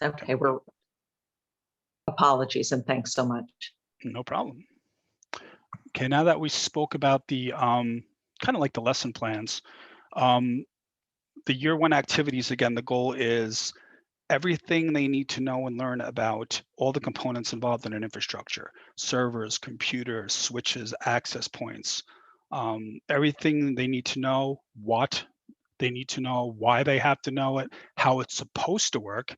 Okay, we're apologies and thanks so much. No problem. Okay, now that we spoke about the kind of like the lesson plans, um, the year one activities, again, the goal is everything they need to know and learn about all the components involved in an infrastructure: servers, computers, switches, access points, everything they need to know, what they need to know, why they have to know it, how it's supposed to work,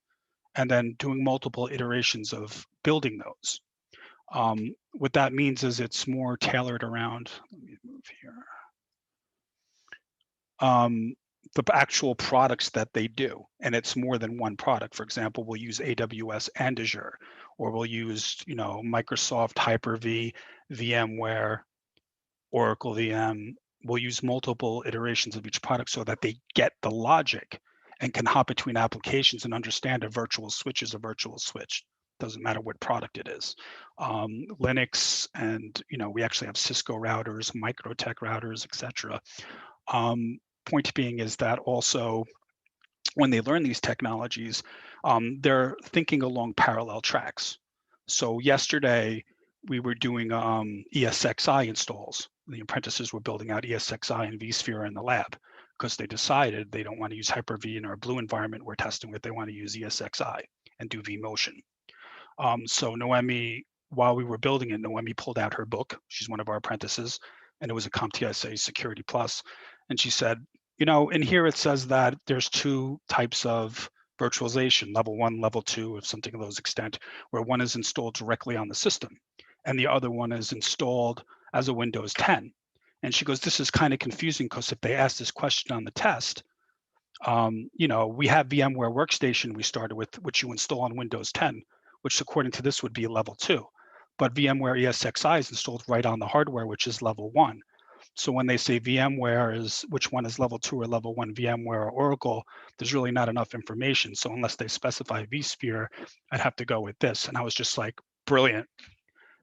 and then doing multiple iterations of building those. What that means is it's more tailored around, let me move here, the actual products that they do. And it's more than one product. For example, we'll use AWS and Azure, or we'll use, Microsoft Hyper-V, VMware, Oracle VM. We'll use multiple iterations of each product so that they get the logic and can hop between applications and understand a virtual switch is a virtual switch. Doesn't matter what product it is. Linux, and we actually have Cisco routers, Microtech routers, etc. Point being is that also when they learn these technologies, they're thinking along parallel tracks. So yesterday we were doing ESXi installs. The apprentices were building out ESXi and vSphere in the lab because they decided they don't want to use Hyper-V in our blue environment we're testing with. They want to use ESXi and do vMotion. So Noemi, while we were building it, Noemi pulled out her book. She's one of our apprentices, and it was a CompTIA Security Plus. And she said, in here it says that there's two types of virtualization, level 1, level 2, of something of those extent, where one is installed directly on the system, and the other one is installed as a Windows 10. And she goes, this is kind of confusing because if they ask this question on the test, we have VMware Workstation we started with, which you install on Windows 10, which according to this would be level 2. But VMware ESXi is installed right on the hardware, which is level 1. So when they say VMware is, which one is level 2 or level 1, VMware or Oracle, there's really not enough information. So unless they specify vSphere, I'd have to go with this. And I was just like, brilliant.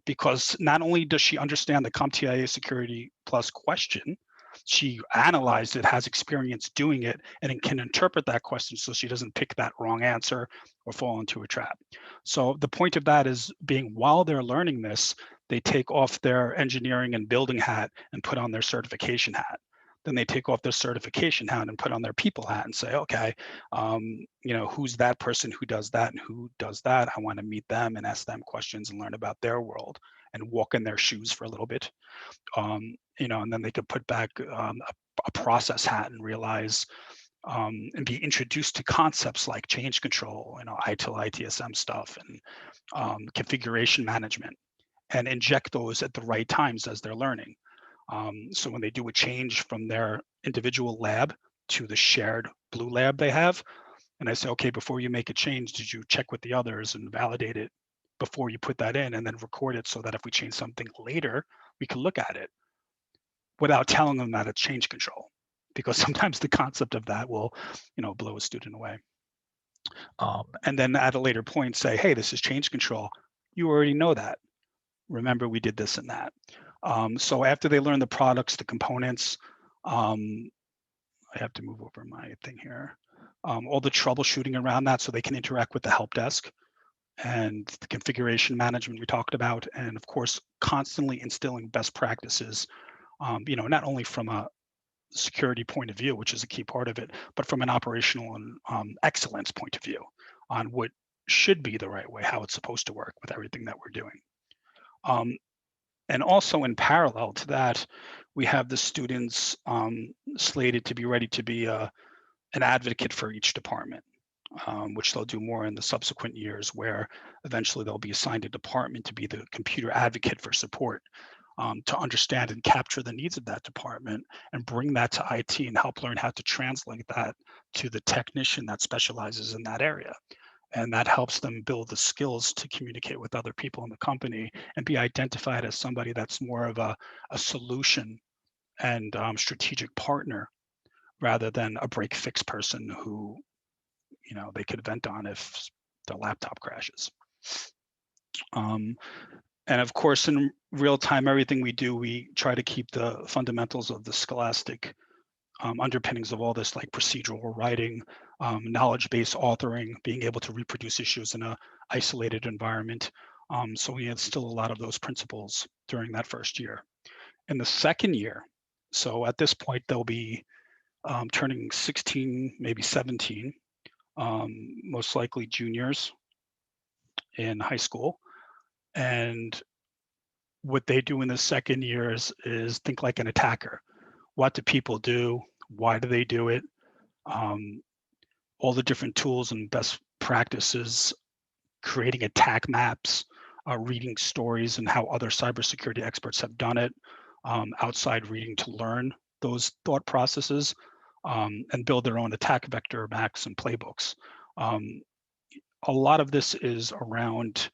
Because not only does she understand the CompTIA Security Plus question, she analyzed it, has experience doing it, and it can interpret that question so she doesn't pick that wrong answer or fall into a trap. So the point of that is being, while they're learning this, they take off their engineering and building hat and put on their certification hat. Then they take off their certification hat and put on their people hat and say, okay, who's that person who does that and who does that? I want to meet them and ask them questions and learn about their world and walk in their shoes for a little bit. And then they could put back a process hat and realize and be introduced to concepts like change control, ITIL, ITSM stuff, and configuration management, and inject those at the right times as they're learning. So when they do a change from their individual lab to the shared blue lab they have, and I say, okay, before you make a change, did you check with the others and validate it before you put that in, and then record it so that if we change something later, we can look at it without telling them that it's change control, because sometimes the concept of that will, blow a student away. And then at a later point say, hey, this is change control. You already know that. Remember, we did this and that. So after they learn the products, the components, I have to move over my thing here, all the troubleshooting around that so they can interact with the help desk and the configuration management we talked about, and of course, constantly instilling best practices, not only from a security point of view, which is a key part of it, but from an operational and excellence point of view on what should be the right way, how it's supposed to work with everything that we're doing. And also in parallel to that, we have the students slated to be ready to be an advocate for each department, which they'll do more in the subsequent years, where eventually they'll be assigned a department to be the computer advocate for support, to understand and capture the needs of that department and bring that to IT and help learn how to translate that to the technician that specializes in that area. And that helps them build the skills to communicate with other people in the company and be identified as somebody that's more of a solution and strategic partner, rather than a break-fix person who, they could vent on if the laptop crashes. And of course, in real time, everything we do, we try to keep the fundamentals of the scholastic underpinnings of all this, like procedural writing, knowledge-based authoring, being able to reproduce issues in a isolated environment. So we had still a lot of those principles during that first year. In the second year, so at this point, they'll be turning 16, maybe 17, most likely juniors in high school. And what they do in the second year is think like an attacker. What do people do? Why do they do it? All the different tools and best practices, creating attack maps, reading stories and how other cybersecurity experts have done it, outside reading to learn those thought processes, and build their own attack vector maps and playbooks. A lot of this is around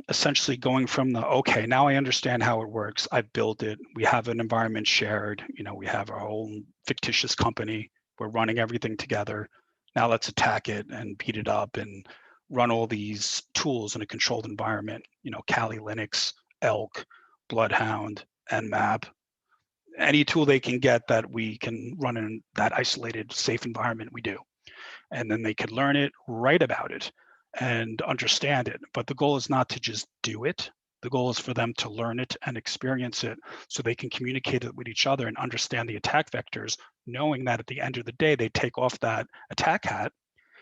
essentially going from the, okay, now I understand how it works. I've built it. We have an environment shared. We have our own fictitious company. We're running everything together. Now let's attack it and beat it up and run all these tools in a controlled environment. Kali Linux, Elk, Bloodhound, Nmap, any tool they can get that we can run in that isolated, safe environment, we do. And then they could learn it, write about it, and understand it. But the goal is not to just do it. The goal is for them to learn it and experience it so they can communicate it with each other and understand the attack vectors, knowing that at the end of the day, they take off that attack hat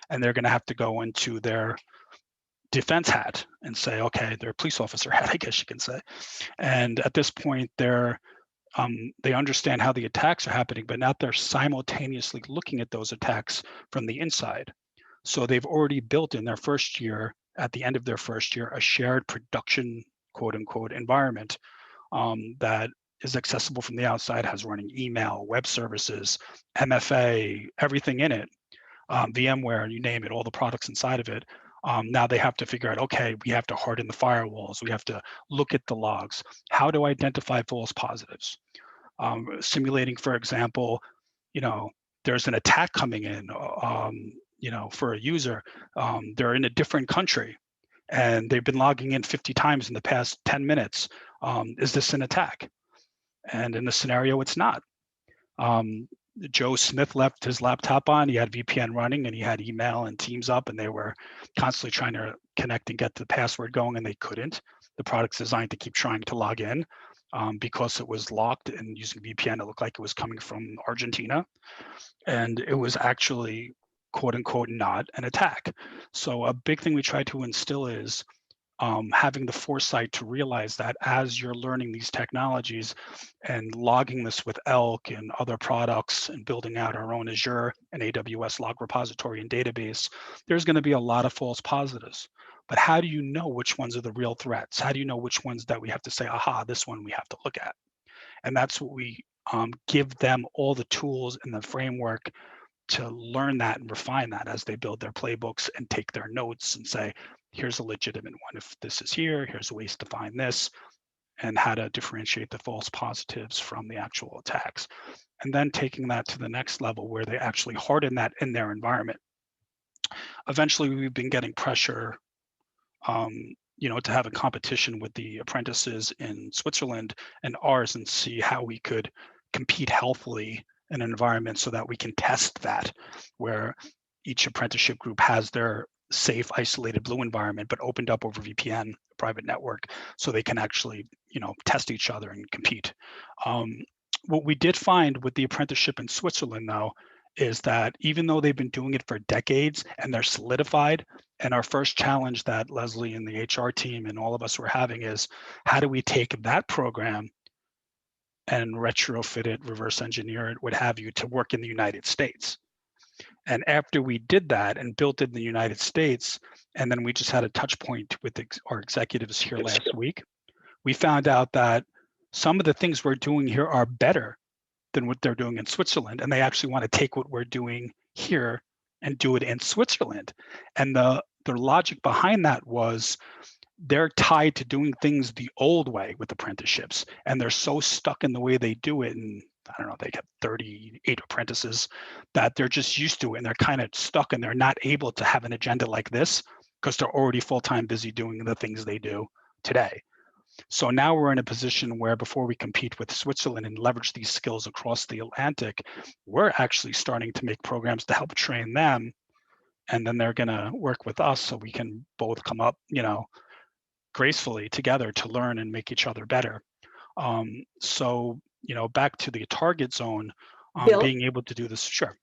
and they're going to have to go into their defense hat and say, okay, their police officer hat, I guess you can say. And at this point, they understand how the attacks are happening, but now they're simultaneously looking at those attacks from the inside. So they've already built in their first year, at the end of their first year, a shared production, quote unquote, environment that is accessible from the outside, has running email, web services, MFA, everything in it, VMware, you name it, all the products inside of it. Now they have to figure out, okay, we have to harden the firewalls. We have to look at the logs. How to identify false positives? Simulating, for example, there's an attack coming in, for a user. They're in a different country and they've been logging in 50 times in the past 10 minutes. Is this an attack? And in the scenario, it's not. Joe Smith left his laptop on, he had VPN running and he had email and Teams up and they were constantly trying to connect and get the password going and they couldn't. The product's designed to keep trying to log in because it was locked and using VPN, it looked like it was coming from Argentina. And it was actually, quote unquote, not an attack. So a big thing we try to instill is having the foresight to realize that as you're learning these technologies and logging this with Elk and other products and building out our own Azure and AWS log repository and database, there's going to be a lot of false positives. But how do you know which ones are the real threats? How do you know which ones that we have to say, aha, this one we have to look at? And that's what we give them all the tools and the framework to learn that and refine that as they build their playbooks and take their notes and say, here's a legitimate one. If this is here, here's ways to find this, and how to differentiate the false positives from the actual attacks. And then taking that to the next level where they actually harden that in their environment. Eventually, we've been getting pressure, to have a competition with the apprentices in Switzerland and ours and see how we could compete healthily in an environment so that we can test that, where each apprenticeship group has their safe, isolated blue environment, but opened up over VPN, private network, so they can actually, test each other and compete. What we did find with the apprenticeship in Switzerland, though, is that even though they've been doing it for decades and they're solidified, and our first challenge that Leslie and the HR team and all of us were having is, how do we take that program and retrofit it, reverse engineer it, what have you, to work in the United States? And after we did that and built it in the United States, and then we just had a touch point with our executives here last week, we found out that some of the things we're doing here are better than what they're doing in Switzerland. And they actually want to take what we're doing here and do it in Switzerland. And the logic behind that was they're tied to doing things the old way with apprenticeships. And they're so stuck in the way they do it. And I don't know, they got 38 apprentices that they're just used to it. And they're kind of stuck and they're not able to have an agenda like this because they're already full-time busy doing the things they do today. So now we're in a position where before we compete with Switzerland and leverage these skills across the Atlantic, we're actually starting to make programs to help train them. And then they're going to work with us so we can both come up, gracefully together to learn and make each other better. So, back to the target zone, Bill, being able to do this, sure.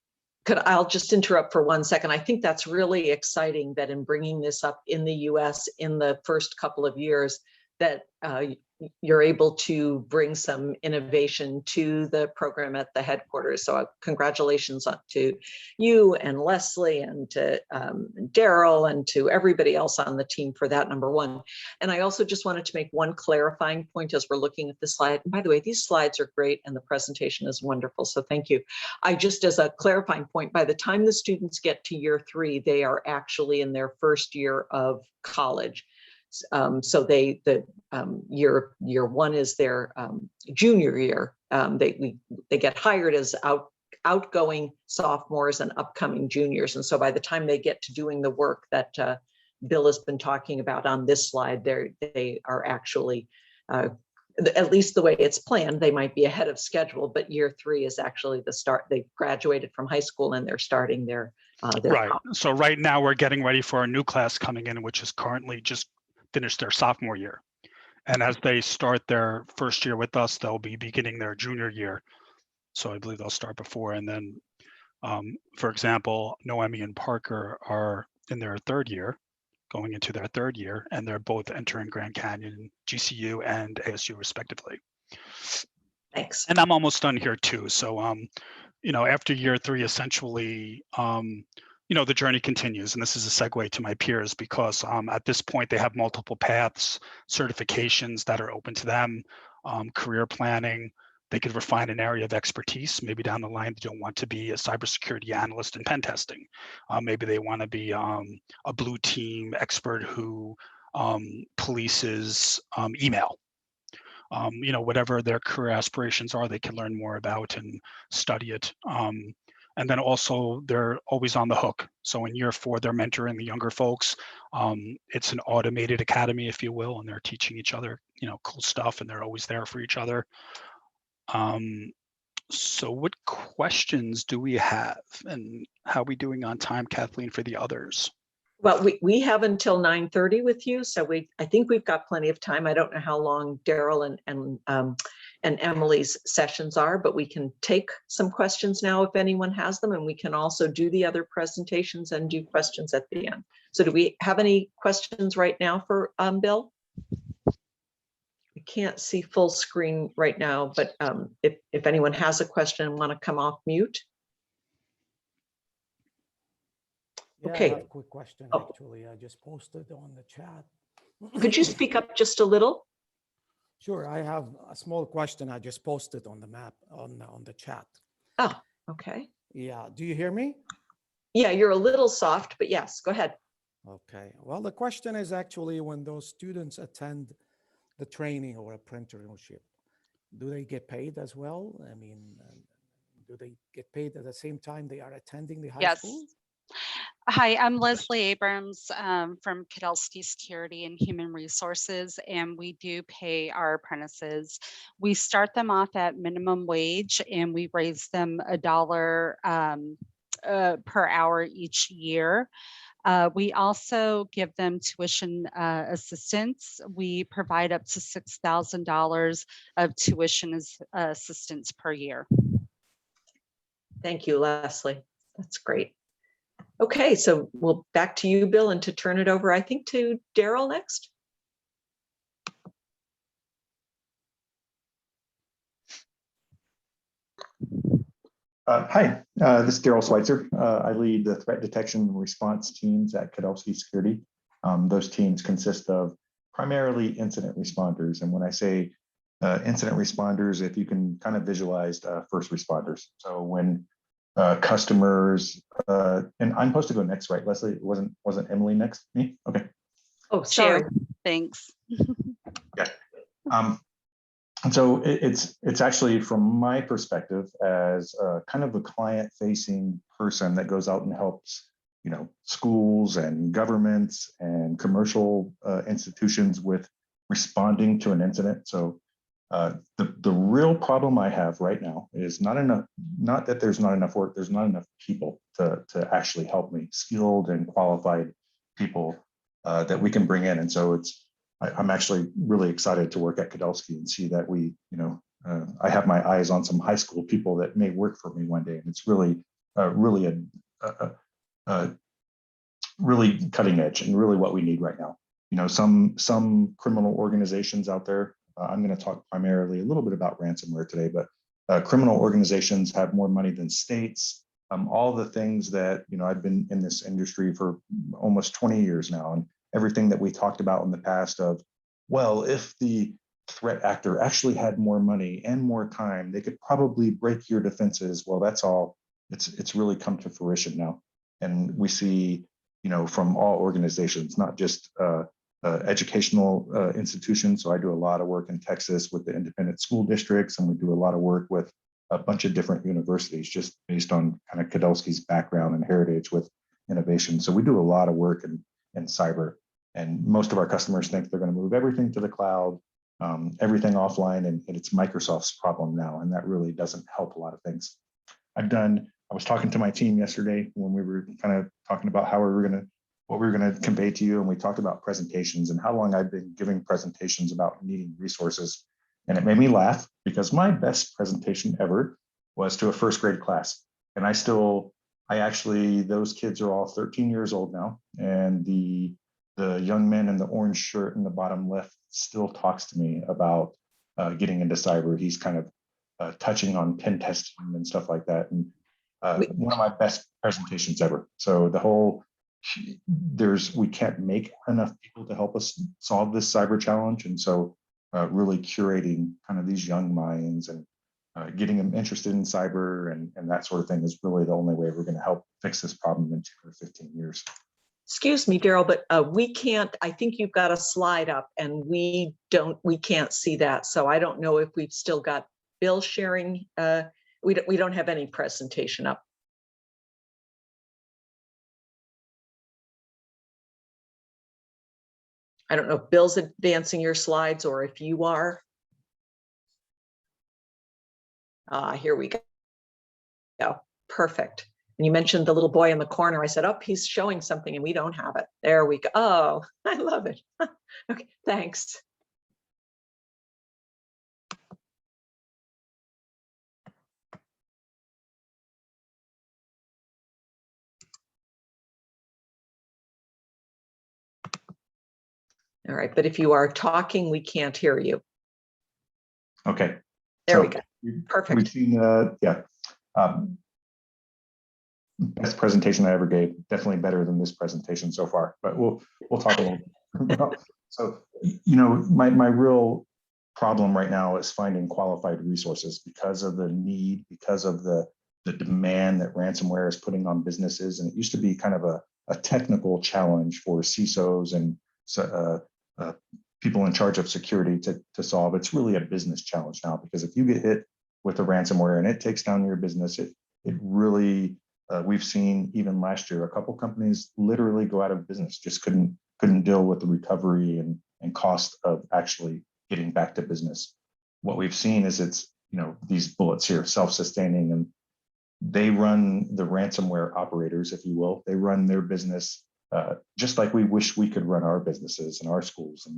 I'll just interrupt for 1 second. I think that's really exciting that in bringing this up in the US in the first couple of years, that you're able to bring some innovation to the program at the headquarters. So congratulations to you and Leslie and to Daryl and to everybody else on the team for that, number one. And I also just wanted to make one clarifying point as we're looking at the slide. And by the way, these slides are great and the presentation is wonderful, so thank you. I just, as a clarifying point, by the time the students get to year 3, they are actually in their first year of college. So year 1 is their junior year. They get hired as outgoing sophomores and upcoming juniors. And so by the time they get to doing the work that Bill has been talking about on this slide, they are actually, at least the way it's planned, they might be ahead of schedule, but year 3 is actually the start. They graduated from high school and they're starting their right. college. So right now we're getting ready for a new class coming in, which is currently just finished their sophomore year. And as they start their first year with us, they'll be beginning their junior year. So I believe they'll start before. And then, for example, Noemi and Parker are in their 3rd year, going into their 3rd year, and they're both entering Grand Canyon, GCU, and ASU respectively. Thanks. And I'm almost done here too. So, after year 3, essentially, the journey continues. And this is a segue to my peers because at this point, they have multiple paths, certifications that are open to them, career planning. They could refine an area of expertise. Maybe down the line, they don't want to be a cybersecurity analyst in pen testing. Maybe they want to be a blue team expert who polices email. Whatever their career aspirations are, they can learn more about and study it. And then also they're always on the hook. So in year 4, they're mentoring the younger folks. It's an automated academy, if you will, and they're teaching each other, cool stuff, and they're always there for each other. So what questions do we have, and how are we doing on time, Kathleen, for the others? Well, we have until 9:30 with you, so I think we've got plenty of time. I don't know how long Daryl and Emily's sessions are, but we can take some questions now if anyone has them, and we can also do the other presentations and do questions at the end. So do we have any questions right now for Bill? I can't see full screen right now, but if anyone has a question and want to come off mute. Yeah, Okay. I have a quick question, actually. I just posted on the chat. Could you speak up just a little? Sure, I have a small question I just posted on the map, on the chat. Oh, okay. Yeah, do you hear me? Yeah, you're a little soft, but yes, go ahead. Okay, well, the question is actually when those students attend the training or apprenticeship, do they get paid as well? I mean, do they get paid at the same time they are attending the high school? Hi, I'm Leslie Abrams from Kudelski Security and Human Resources, and we do pay our apprentices. We start them off at minimum wage, and we raise them $1 per hour each year. We also give them tuition assistance. We provide up to $6,000 of tuition assistance per year. Thank you, Leslie. That's great. Okay, so we'll back to you, Bill, and to turn it over, I think, to Daryl next. Hi, this is Daryl Schweitzer. I lead the threat detection and response teams at Kudelski Security. Those teams consist of primarily incident responders. And when I say incident responders, if you can kind of visualize first responders. So when customers, and I'm supposed to go next, right, Leslie? Wasn't Emily next? Me? Okay. Oh, sorry. Thanks. Yeah. And so it's actually, from my perspective, as kind of a client-facing person that goes out and helps, schools and governments and commercial institutions with responding to an incident. So the real problem I have right now is not that there's not enough work, there's not enough people to actually help me, skilled and qualified people that we can bring in. And so I'm actually really excited to work at Kudelski and see that I have my eyes on some high school people that may work for me one day. And it's really really cutting edge and really what we need right now. Some criminal organizations out there, I'm going to talk primarily a little bit about ransomware today, but criminal organizations have more money than states. All the things that, I've been in this industry for almost 20 years now, and everything that we talked about in the past of, well, if the threat actor actually had more money and more time, they could probably break your defenses. Well, that's all, it's really come to fruition now. And we see, from all organizations, not just educational institutions. So I do a lot of work in Texas with the independent school districts, and we do a lot of work with a bunch of different universities just based on kind of Kudelski's background and heritage with innovation. So we do a lot of work in cyber, and most of our customers think they're going to move everything to the cloud, everything offline, and it's Microsoft's problem now, and that really doesn't help a lot of things. I was talking to my team yesterday when we were kind of talking about what we were going to convey to you, and we talked about presentations and how long I've been giving presentations about needing resources. And it made me laugh because my best presentation ever was to a first grade class. And those kids are all 13 years old now. And the young man in the orange shirt in the bottom left still talks to me about getting into cyber. He's kind of touching on pen testing and stuff like that. And one of my best presentations ever. So we can't make enough people to help us solve this cyber challenge. And so really curating kind of these young minds and getting them interested in cyber and that sort of thing is really the only way we're going to help fix this problem in 10 or 15 years. Excuse me, Daryl, but we can't, I think you've got a slide up and we can't see that. So I don't know if we've still got Bill sharing. We don't have any presentation up. I don't know if Bill's advancing your slides or if you are. Here we go. Perfect. And you mentioned the little boy in the corner. I said, oh, he's showing something and we don't have it. There we go. Oh, I love it. Okay, thanks. All right, but if you are talking, we can't hear you. Okay. There we go. Perfect. We've seen, best presentation I ever gave. Definitely better than this presentation so far, but we'll talk a little bit about. So, my real problem right now is finding qualified resources because of the need, because of the demand that ransomware is putting on businesses. And it used to be kind of a technical challenge for CISOs and people in charge of security to solve. It's really a business challenge now, because if you get hit with a ransomware and it takes down your business, it really, we've seen even last year, a couple companies literally go out of business, just couldn't deal with the recovery and cost of actually getting back to business. What we've seen is it's, these bullets here, self-sustaining, and they run the ransomware operators, if you will. They run their business just like we wish we could run our businesses and our schools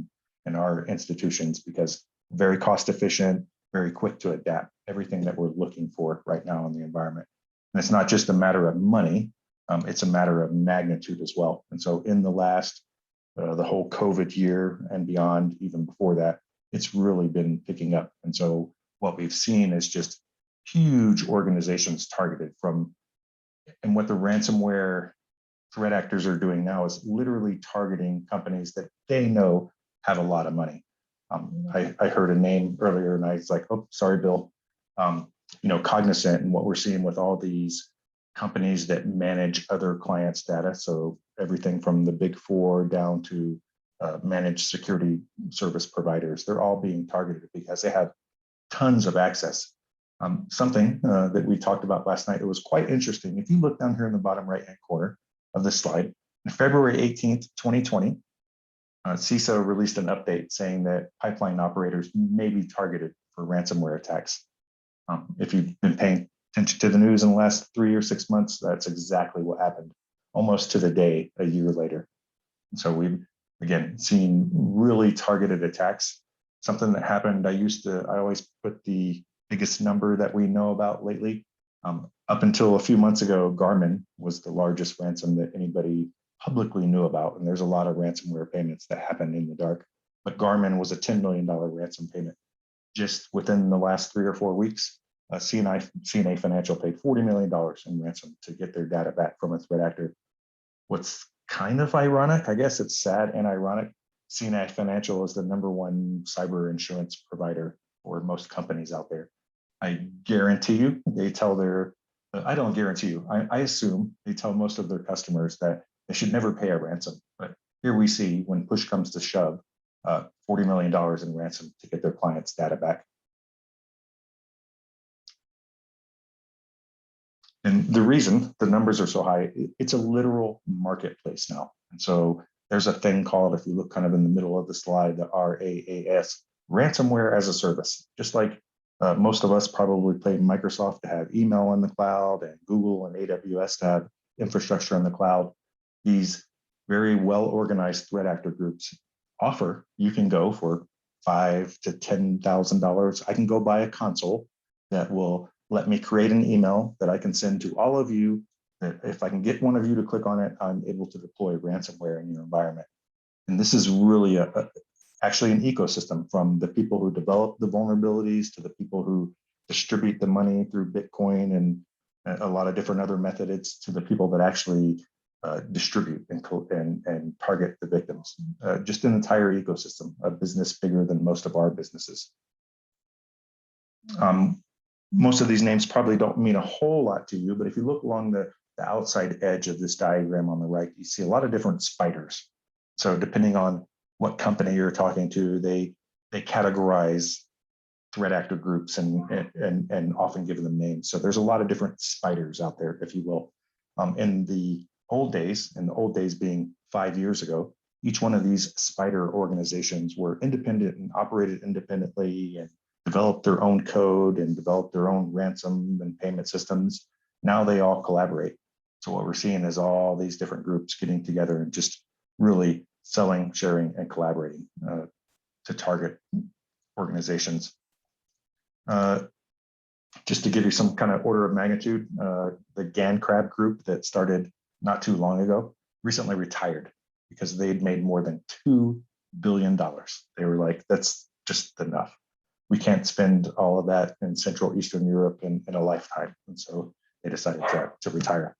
and our institutions, because very cost efficient, very quick to adapt, everything that we're looking for right now in the environment. And it's not just a matter of money, it's a matter of magnitude as well. And so in the last, the whole COVID year and beyond, even before that, it's really been picking up. And so what we've seen is just huge organizations targeted from, and what the ransomware threat actors are doing now is literally targeting companies that they know have a lot of money. I heard a name earlier and I was like, oh, sorry, Bill. Cognizant, and what we're seeing with all these companies that manage other clients' data. So everything from the big four down to managed security service providers, they're all being targeted because they have tons of access. Something that we talked about last night, it was quite interesting. If you look down here in the bottom right-hand corner of this slide, on February 18th, 2020, CISO released an update saying that pipeline operators may be targeted for ransomware attacks. If you've been paying attention to the news in the last 3 or 6 months, that's exactly what happened, almost to the day a year later. And so we've, again, seen really targeted attacks. Something that happened, I always put the biggest number that we know about lately. Up until a few months ago, Garmin was the largest ransom that anybody publicly knew about. And there's a lot of ransomware payments that happen in the dark. But Garmin was a $10 million ransom payment. Just within the last 3 or 4 weeks, CNA Financial paid $40 million in ransom to get their data back from a threat actor. What's kind of ironic, I guess it's sad and ironic, CNA Financial is the #1 cyber insurance provider for most companies out there. I guarantee you, they tell their, I don't guarantee you, I assume they tell most of their customers that they should never pay a ransom. But here we see, when push comes to shove, $40 million in ransom to get their clients' data back. And the reason the numbers are so high, it's a literal marketplace now. And so there's a thing called, if you look kind of in the middle of the slide, the RAAS, ransomware as a service. Just like most of us probably pay Microsoft to have email in the cloud, and Google and AWS to have infrastructure in the cloud. These very well-organized threat actor groups offer, you can go for $5,000 to $10,000. I can go buy a console that will let me create an email that I can send to all of you, that if I can get one of you to click on it, I'm able to deploy ransomware in your environment. And this is really actually an ecosystem, from the people who develop the vulnerabilities to the people who distribute the money through Bitcoin and a lot of different other methods, to the people that actually distribute and target the victims. Just an entire ecosystem, a business bigger than most of our businesses. Most of these names probably don't mean a whole lot to you, but if you look along the outside edge of this diagram on the right, you see a lot of different spiders. So depending on what company you're talking to, they categorize threat actor groups and often give them names. So there's a lot of different spiders out there, if you will. In the old days being 5 years ago, each one of these spider organizations were independent and operated independently and developed their own code and developed their own ransom and payment systems. Now they all collaborate. So what we're seeing is all these different groups getting together and just really selling, sharing, and collaborating to target organizations. Just to give you some kind of order of magnitude, the GANCRAB group that started not too long ago recently retired because they'd made more than $2 billion. They were like, that's just enough. We can't spend all of that in Central Eastern Europe in a lifetime. And so they decided to retire.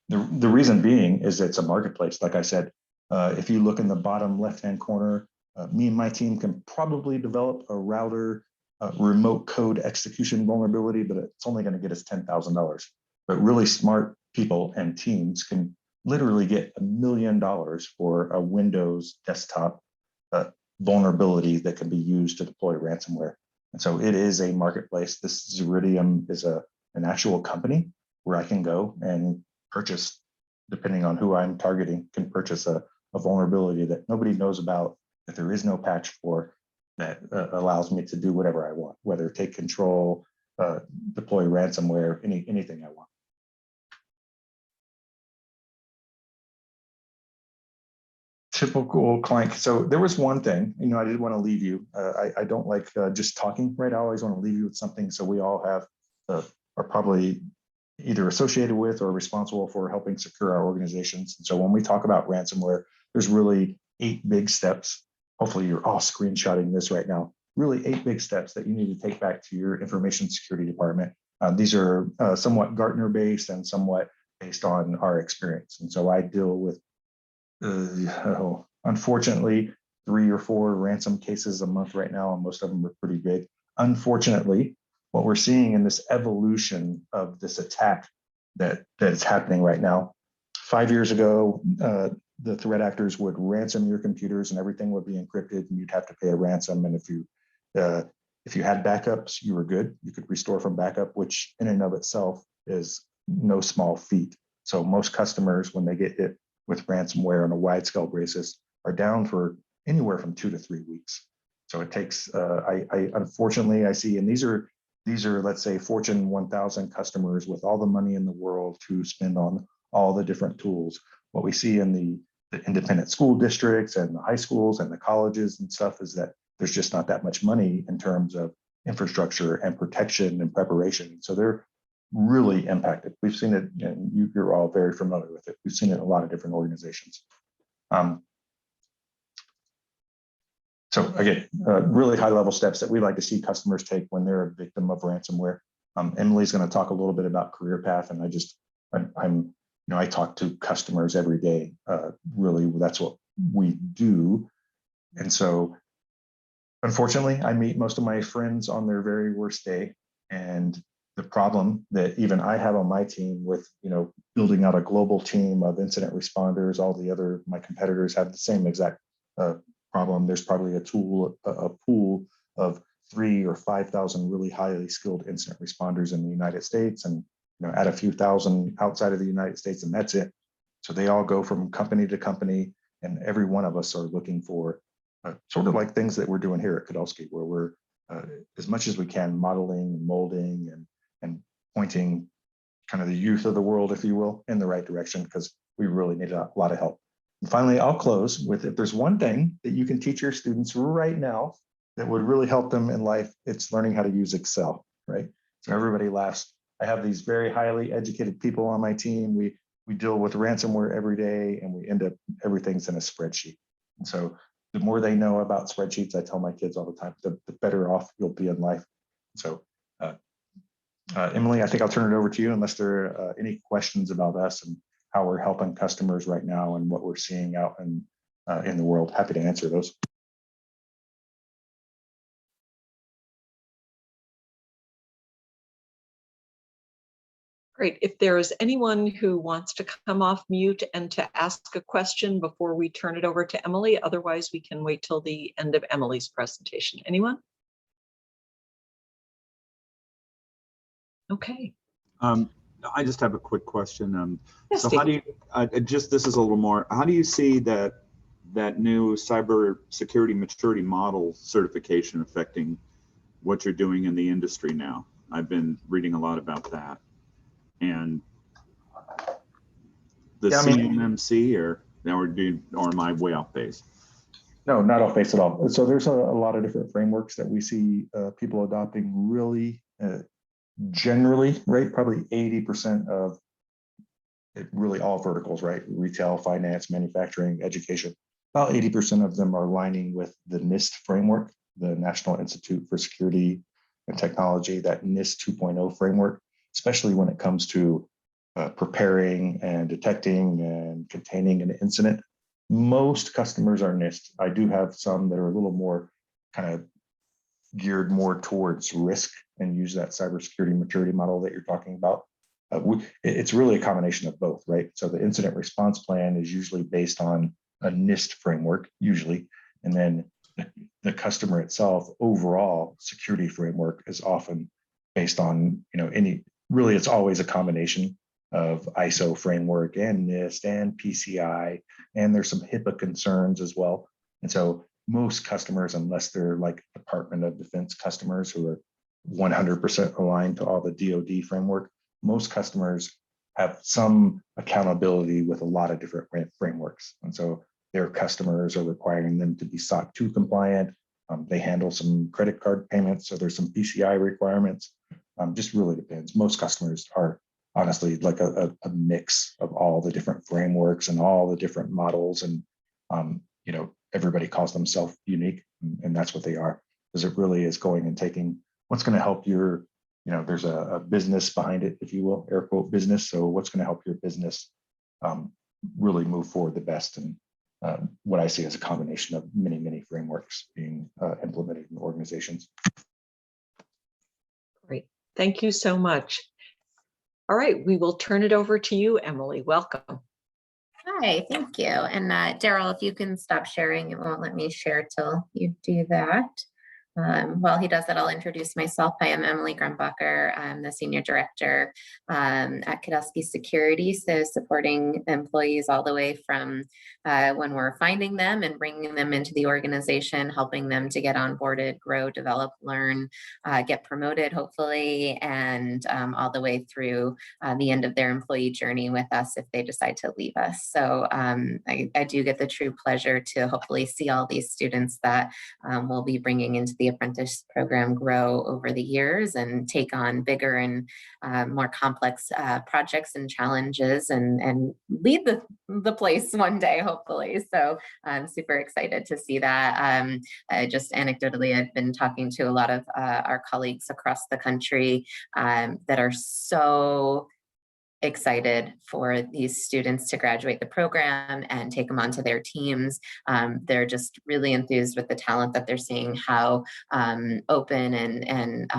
The reason being is it's a marketplace. Like I said, if you look in the bottom left-hand corner, me and my team can probably develop a router remote code execution vulnerability, but it's only going to get us $10,000. But really smart people and teams can literally get $1 million for a Windows desktop vulnerability that can be used to deploy ransomware. And so it is a marketplace. This Zeridium is an actual company where I can go and purchase, depending on who I'm targeting, can purchase a vulnerability that nobody knows about, that there is no patch for, that allows me to do whatever I want, whether take control, deploy ransomware, anything I want. Typical client. So there was one thing, I did want to leave you. I don't like just talking, right? I always want to leave you with something. So we all have, are probably either associated with or responsible for helping secure our organizations. And so when we talk about ransomware, there's really 8 big steps. Hopefully you're all screenshotting this right now. Really 8 big steps that you need to take back to your information security department. These are somewhat Gartner based and somewhat based on our experience. And so I deal with, unfortunately, 3 or 4 ransom cases a month right now, and most of them are pretty big. Unfortunately, what we're seeing in this evolution of this attack that is happening right now, 5 years ago, the threat actors would ransom your computers and everything would be encrypted and you'd have to pay a ransom. And if you If you had backups, you were good. You could restore from backup, which in and of itself is no small feat. So most customers, when they get hit with ransomware on a wide scale basis, are down for anywhere from 2 to 3 weeks. So it takes, unfortunately, I see, and these are, let's say, Fortune 1000 customers with all the money in the world to spend on all the different tools. What we see in the independent school districts and the high schools and the colleges and stuff is that there's just not that much money in terms of infrastructure and protection and preparation. So they're really impacted. We've seen it, and you're all very familiar with it. We've seen it in a lot of different organizations. So again, really high level steps that we like to see customers take when they're a victim of ransomware. Emily's going to talk a little bit about career path, and I talk to customers every day. Really, that's what we do. And so, unfortunately, I meet most of my friends on their very worst day. And the problem that even I have on my team with, building out a global team of incident responders, all the other, my competitors have the same exact problem. There's probably a pool of 3,000 or 5,000 really highly skilled incident responders in the United States, and add a few thousand outside of the United States, and that's it. So they all go from company to company, and every one of us are looking for sort of like things that we're doing here at Kudelski, where we're as much as we can modeling and molding and pointing kind of the youth of the world, if you will, in the right direction, because we really need a lot of help. And finally, I'll close with, if there's one thing that you can teach your students right now that would really help them in life, it's learning how to use Excel, right? So everybody laughs. I have these very highly educated people on my team. We deal with ransomware every day, and we end up, everything's in a spreadsheet. And so the more they know about spreadsheets, I tell my kids all the time, the better off you'll be in life. So Emily, I think I'll turn it over to you unless there are any questions about us and how we're helping customers right now and what we're seeing out in the world. Happy to answer those. Great. If there is anyone who wants to come off mute and to ask a question before we turn it over to Emily, otherwise we can wait till the end of Emily's presentation. Anyone? Okay. I just have a quick question. Yes, so Steve. how do you, this is a little more, how do you see that new cybersecurity maturity model certification affecting what you're doing in the industry now? I've been reading a lot about that. And the CMMC, or am I way off base? No, not off base at all. So there's a lot of different frameworks that we see people adopting really generally, right? Probably 80% of it, really all verticals, right? Retail, finance, manufacturing, education. About 80% of them are aligning with the NIST framework, the National Institute for Security and Technology, that NIST 2.0 framework, especially when it comes to preparing and detecting and containing an incident. Most customers are NIST. I do have some that are a little more kind of geared more towards risk and use that cybersecurity maturity model that you're talking about. It's really a combination of both, right? So the incident response plan is usually based on a NIST framework, usually, and then the customer itself overall security framework is often based on, really it's always a combination of ISO framework and NIST and PCI, and there's some HIPAA concerns as well. And so most customers, unless they're like Department of Defense customers who are 100% aligned to all the DoD framework, most customers have some accountability with a lot of different frameworks. And so their customers are requiring them to be SOC 2 compliant. They handle some credit card payments, so there's some PCI requirements. Just really depends. Most customers are honestly like a mix of all the different frameworks and all the different models, and everybody calls themselves unique, and that's what they are, because it really is going and taking what's going to help your, there's a business behind it, if you will, air quote business. So what's going to help your business really move forward the best, and what I see as a combination of many frameworks being implemented in organizations. Great. Thank you so much. All right, we will turn it over to you, Emily. Welcome. Hi, thank you. And Daryl, if you can stop sharing, it won't let me share till you do that. While he does that, I'll introduce myself. I am Emily Grumbacher. I'm the Senior Director at Kudelski Security, so supporting employees all the way from when we're finding them and bringing them into the organization, helping them to get onboarded, grow, develop, learn, get promoted, hopefully, and all the way through the end of their employee journey with us if they decide to leave us. So I do get the true pleasure to hopefully see all these students that we'll be bringing into the apprentice program grow over the years and take on bigger and more complex projects and challenges and lead the place one day, hopefully. So I'm super excited to see that. Just anecdotally, I've been talking to a lot of our colleagues across the country that are so excited for these students to graduate the program and take them onto their teams. They're just really enthused with the talent that they're seeing, how open and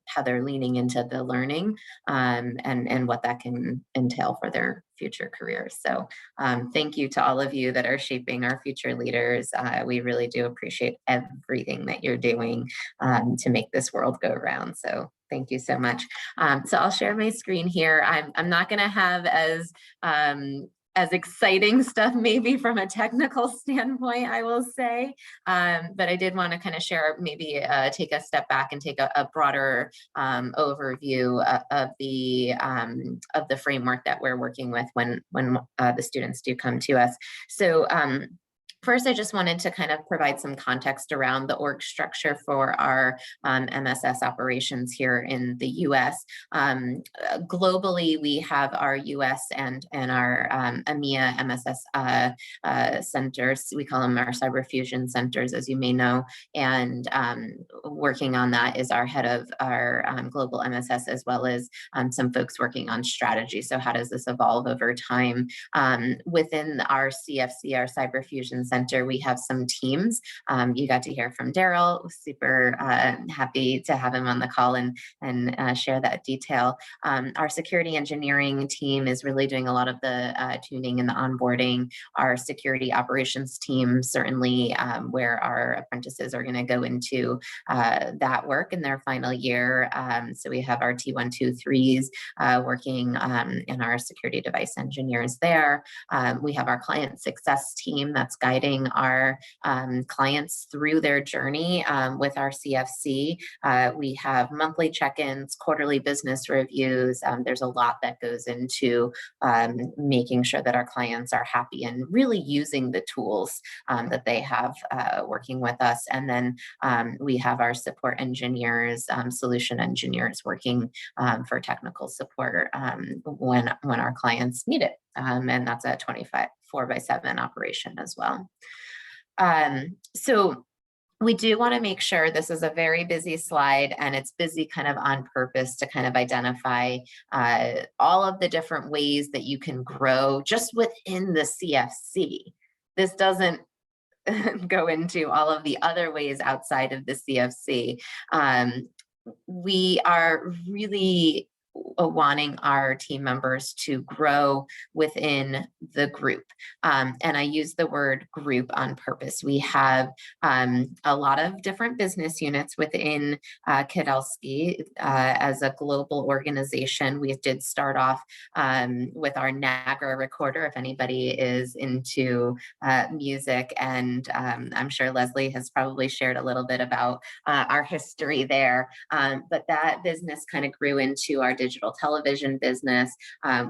how they're leaning into the learning and what that can entail for their future careers. So thank you to all of you that are shaping our future leaders. We really do appreciate everything that you're doing to make this world go round. So thank you so much. So I'll share my screen here. I'm not going to have as exciting stuff maybe from a technical standpoint, I will say, but I did want to kind of share, maybe take a step back and take a broader overview of the framework that we're working with when the students do come to us. So first, I just wanted to kind of provide some context around the org structure for our MSS operations here in the US. Globally, we have our US and our EMEA MSS centers. We call them our cyber fusion centers, as you may know. And working on that is our head of our global MSS, as well as some folks working on strategy. So how does this evolve over time? Within our CFC, our cyber fusion center, we have some teams. You got to hear from Daryl. Super happy to have him on the call and share that detail. Our security engineering team is really doing a lot of the tuning and the onboarding. Our security operations team, certainly where our apprentices are going to go into that work in their final year. So we have our T123s working and our security device engineers there. We have our client success team that's guiding our clients through their journey with our CFC. We have monthly check-ins, quarterly business reviews. There's a lot that goes into making sure that our clients are happy and really using the tools that they have working with us. And then we have our support engineers, solution engineers working for technical support when our clients need it. And that's a 24/7 operation as well. So we do want to make sure, this is a very busy slide, and it's busy kind of on purpose to kind of identify all of the different ways that you can grow just within the CFC. This doesn't go into all of the other ways outside of the CFC. We are really wanting our team members to grow within the group. And I use the word group on purpose. We have a lot of different business units within Kudelski as a global organization. We did start off with our Nagra recorder, if anybody is into music, and I'm sure Leslie has probably shared a little bit about our history there. But that business kind of grew into our digital television business.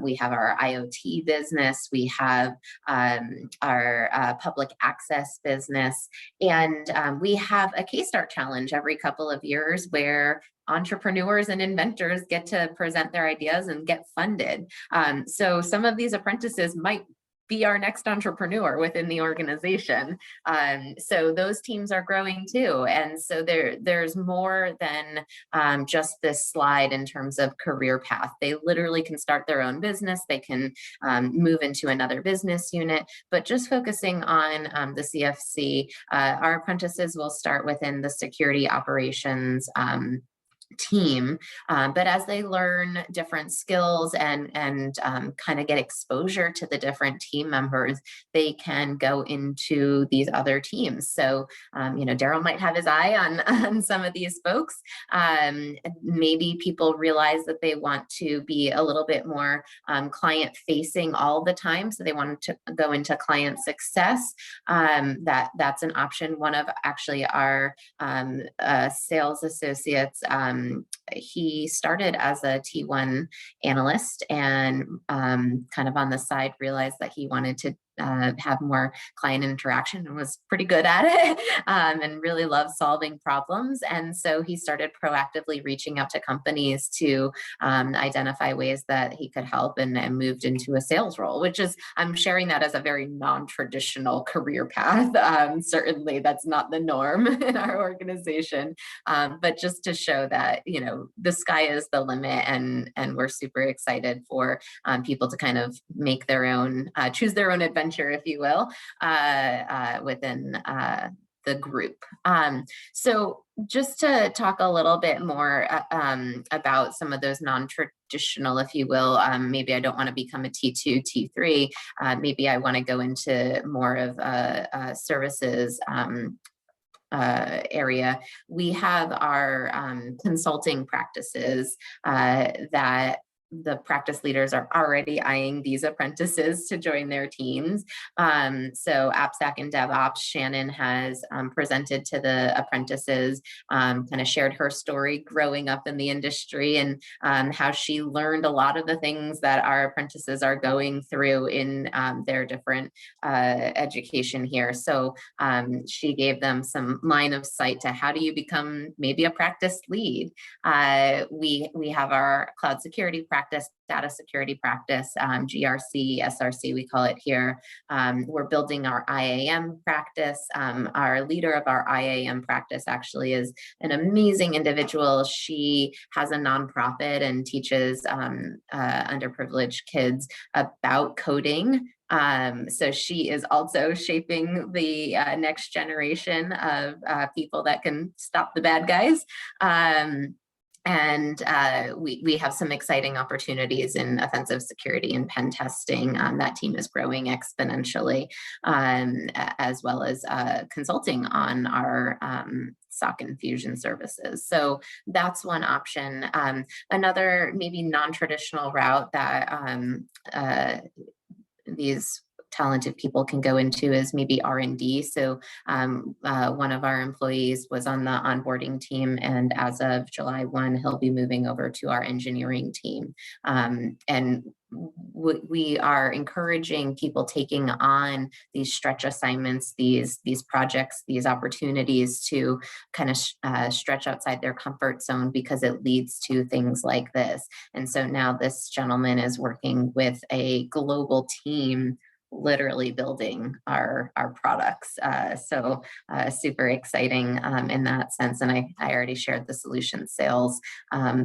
We have our IoT business. We have our public access business. And we have a K-Start challenge every couple of years where entrepreneurs and inventors get to present their ideas and get funded. So some of these apprentices might be our next entrepreneur within the organization. So those teams are growing too. And so there's more than just this slide in terms of career path. They literally can start their own business. They can move into another business unit, but just focusing on the CFC, our apprentices will start within the security operations team, but as they learn different skills and kind of get exposure to the different team members, they can go into these other teams. So, you know, Daryl might have his eye on some of these folks. Maybe people realize that they want to be a little bit more client facing all the time. So they want to go into client success. That's an option. One of actually our sales associates, he started as a T1 analyst and kind of on the side realized that he wanted to have more client interaction and was pretty good at it and really loved solving problems. And so he started proactively reaching out to companies to identify ways that he could help and moved into a sales role, which is, I'm sharing that as a very non-traditional career path. Certainly that's not the norm in our organization, but just to show that, you know, the sky is the limit, and we're super excited for people to kind of make their own, choose their own adventure, if you will, within the group. So just to talk a little bit more about some of those non-traditional, if you will, maybe I don't want to become a T2, T3, maybe I want to go into more of a services area. We have our consulting practices that the practice leaders are already eyeing these apprentices to join their teams. So AppSec and DevOps, Shannon has presented to the apprentices, kind of shared her story growing up in the industry and how she learned a lot of the things that our apprentices are going through in their different education here. So she gave them some line of sight to how do you become maybe a practice lead. We have our cloud security practice, data security practice, GRC, SRC, we call it here. We're building our IAM practice. Our leader of our IAM practice actually is an amazing individual. She has a nonprofit and teaches underprivileged kids about coding. So she is also shaping the next generation of people that can stop the bad guys. And we have some exciting opportunities in offensive security and pen testing. That team is growing exponentially, as well as consulting on our SOC and Fusion services. So that's one option. Another maybe non-traditional route that these talented people can go into is maybe R&D. So one of our employees was on the onboarding team, and as of July 1, he'll be moving over to our engineering team. And we are encouraging people taking on these stretch assignments, these projects, these opportunities to kind of stretch outside their comfort zone, because it leads to things like this. And so now this gentleman is working with a global team, literally building our products. So super exciting in that sense. And I already shared the solution sales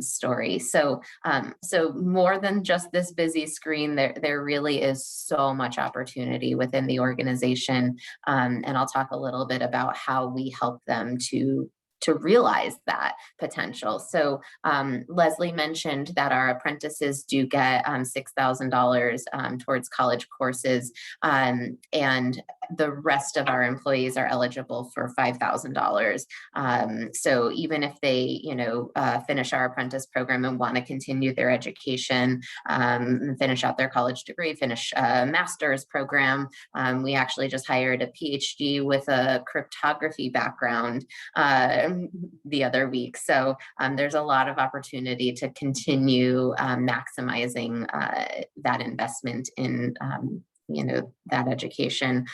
story. So more than just this busy screen, there really is so much opportunity within the organization. And I'll talk a little bit about how we help them to realize that potential. So Leslie mentioned that our apprentices do get $6,000 towards college courses, and the rest of our employees are eligible for $5,000. So even if they, finish our apprentice program and want to continue their education, finish out their college degree, finish a master's program, we actually just hired a PhD with a cryptography background the other week. So there's a lot of opportunity to continue maximizing that investment in that education.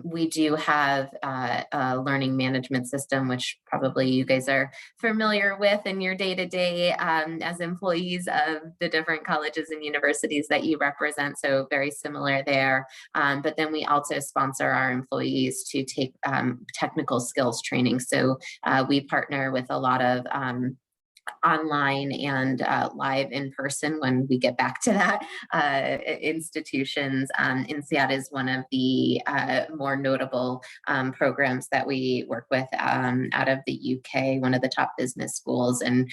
We do have a learning management system, which probably you guys are familiar with in your day-to-day as employees of the different colleges and universities that you represent. So very similar there. But then we also sponsor our employees to take technical skills training. So we partner with a lot of online and live in person when we get back to that institutions. INSEAD is one of the more notable programs that we work with out of the UK, one of the top business schools, and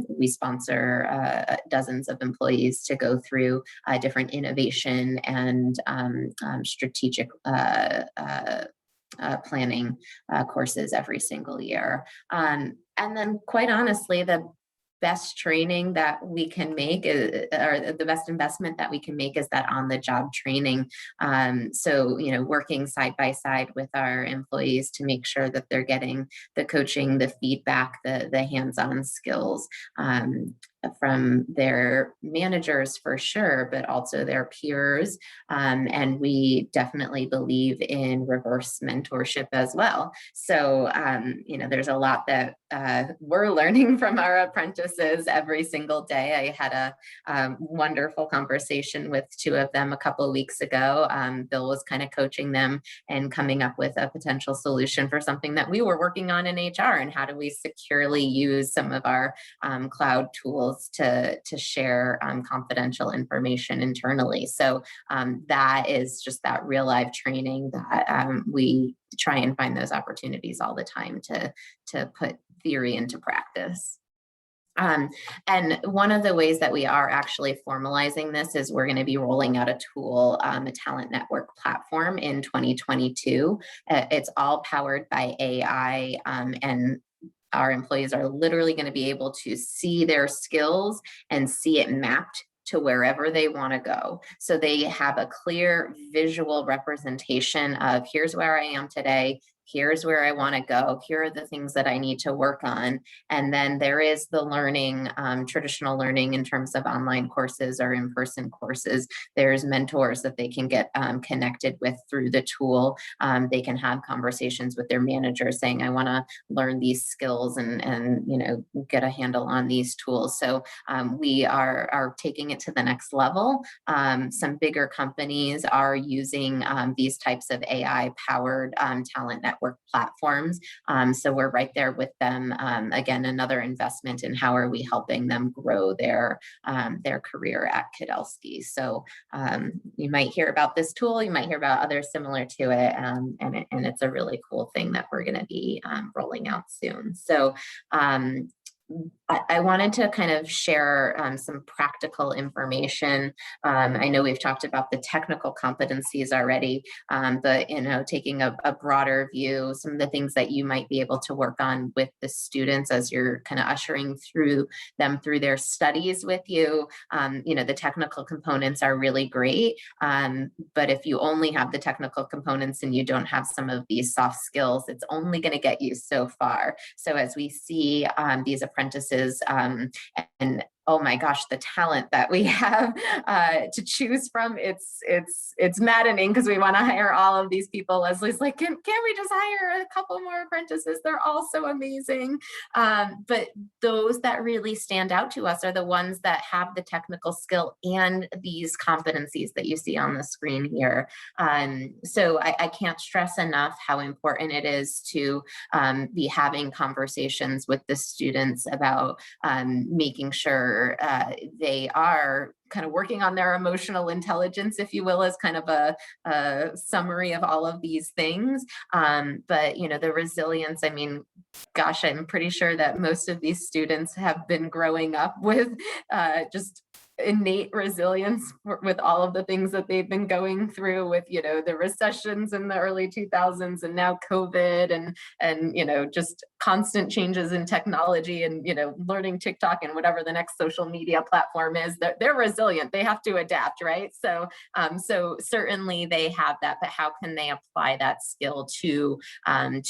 we sponsor dozens of employees to go through different innovation and strategic planning courses every single year. And then quite honestly, the best training that we can make or the best investment that we can make is that on the job training. So, you know, working side by side with our employees to make sure that they're getting the coaching, the feedback, the hands-on skills from their managers for sure, but also their peers. And we definitely believe in reverse mentorship as well. So, you know, there's a lot that we're learning from our apprentices every single day. I had a wonderful conversation with two of them a couple of weeks ago. Bill was kind of coaching them and coming up with a potential solution for something that we were working on in HR, and how do we securely use some of our cloud tools to share confidential information internally. So that is just that real life training that we try and find those opportunities all the time to put theory into practice. And one of the ways that we are actually formalizing this is we're going to be rolling out a tool, a talent network platform in 2022. It's all powered by AI, and our employees are literally going to be able to see their skills and see it mapped to wherever they want to go. So they have a clear visual representation of here's where I am today, here's where I want to go, here are the things that I need to work on. And then there is the learning, traditional learning in terms of online courses or in-person courses. There's mentors that they can get connected with through the tool. They can have conversations with their manager saying, I want to learn these skills and you know, get a handle on these tools. So we are taking it to the next level. Some bigger companies are using these types of AI-powered talent network platforms. So we're right there with them. Again, another investment in how are we helping them grow their career at Kudelski. So you might hear about this tool, you might hear about others similar to it, and it's a really cool thing that we're going to be rolling out soon. So I wanted to kind of share some practical information. I know we've talked about the technical competencies already, but you know, taking a broader view, some of the things that you might be able to work on with the students as you're kind of ushering through them through their studies with you. You know, the technical components are really great, but if you only have the technical components and you don't have some of these soft skills, it's only going to get you so far. So as we see these apprentices, and oh my gosh, the talent that we have to choose from, it's maddening because we want to hire all of these people. Leslie's like, can we just hire a couple more apprentices? They're all so amazing. But those that really stand out to us are the ones that have the technical skill and these competencies that you see on the screen here. So I can't stress enough how important it is to be having conversations with the students about making sure they are kind of working on their emotional intelligence, if you will, as kind of a summary of all of these things. But, you know, the resilience, I mean, gosh, I'm pretty sure that most of these students have been growing up with just innate resilience with all of the things that they've been going through with, you know, the recessions in the early 2000s and now COVID and, you know, just constant changes in technology and, you know, learning TikTok and whatever the next social media platform is. They're resilient. They have to adapt, right? So, so certainly they have that, but how can they apply that skill to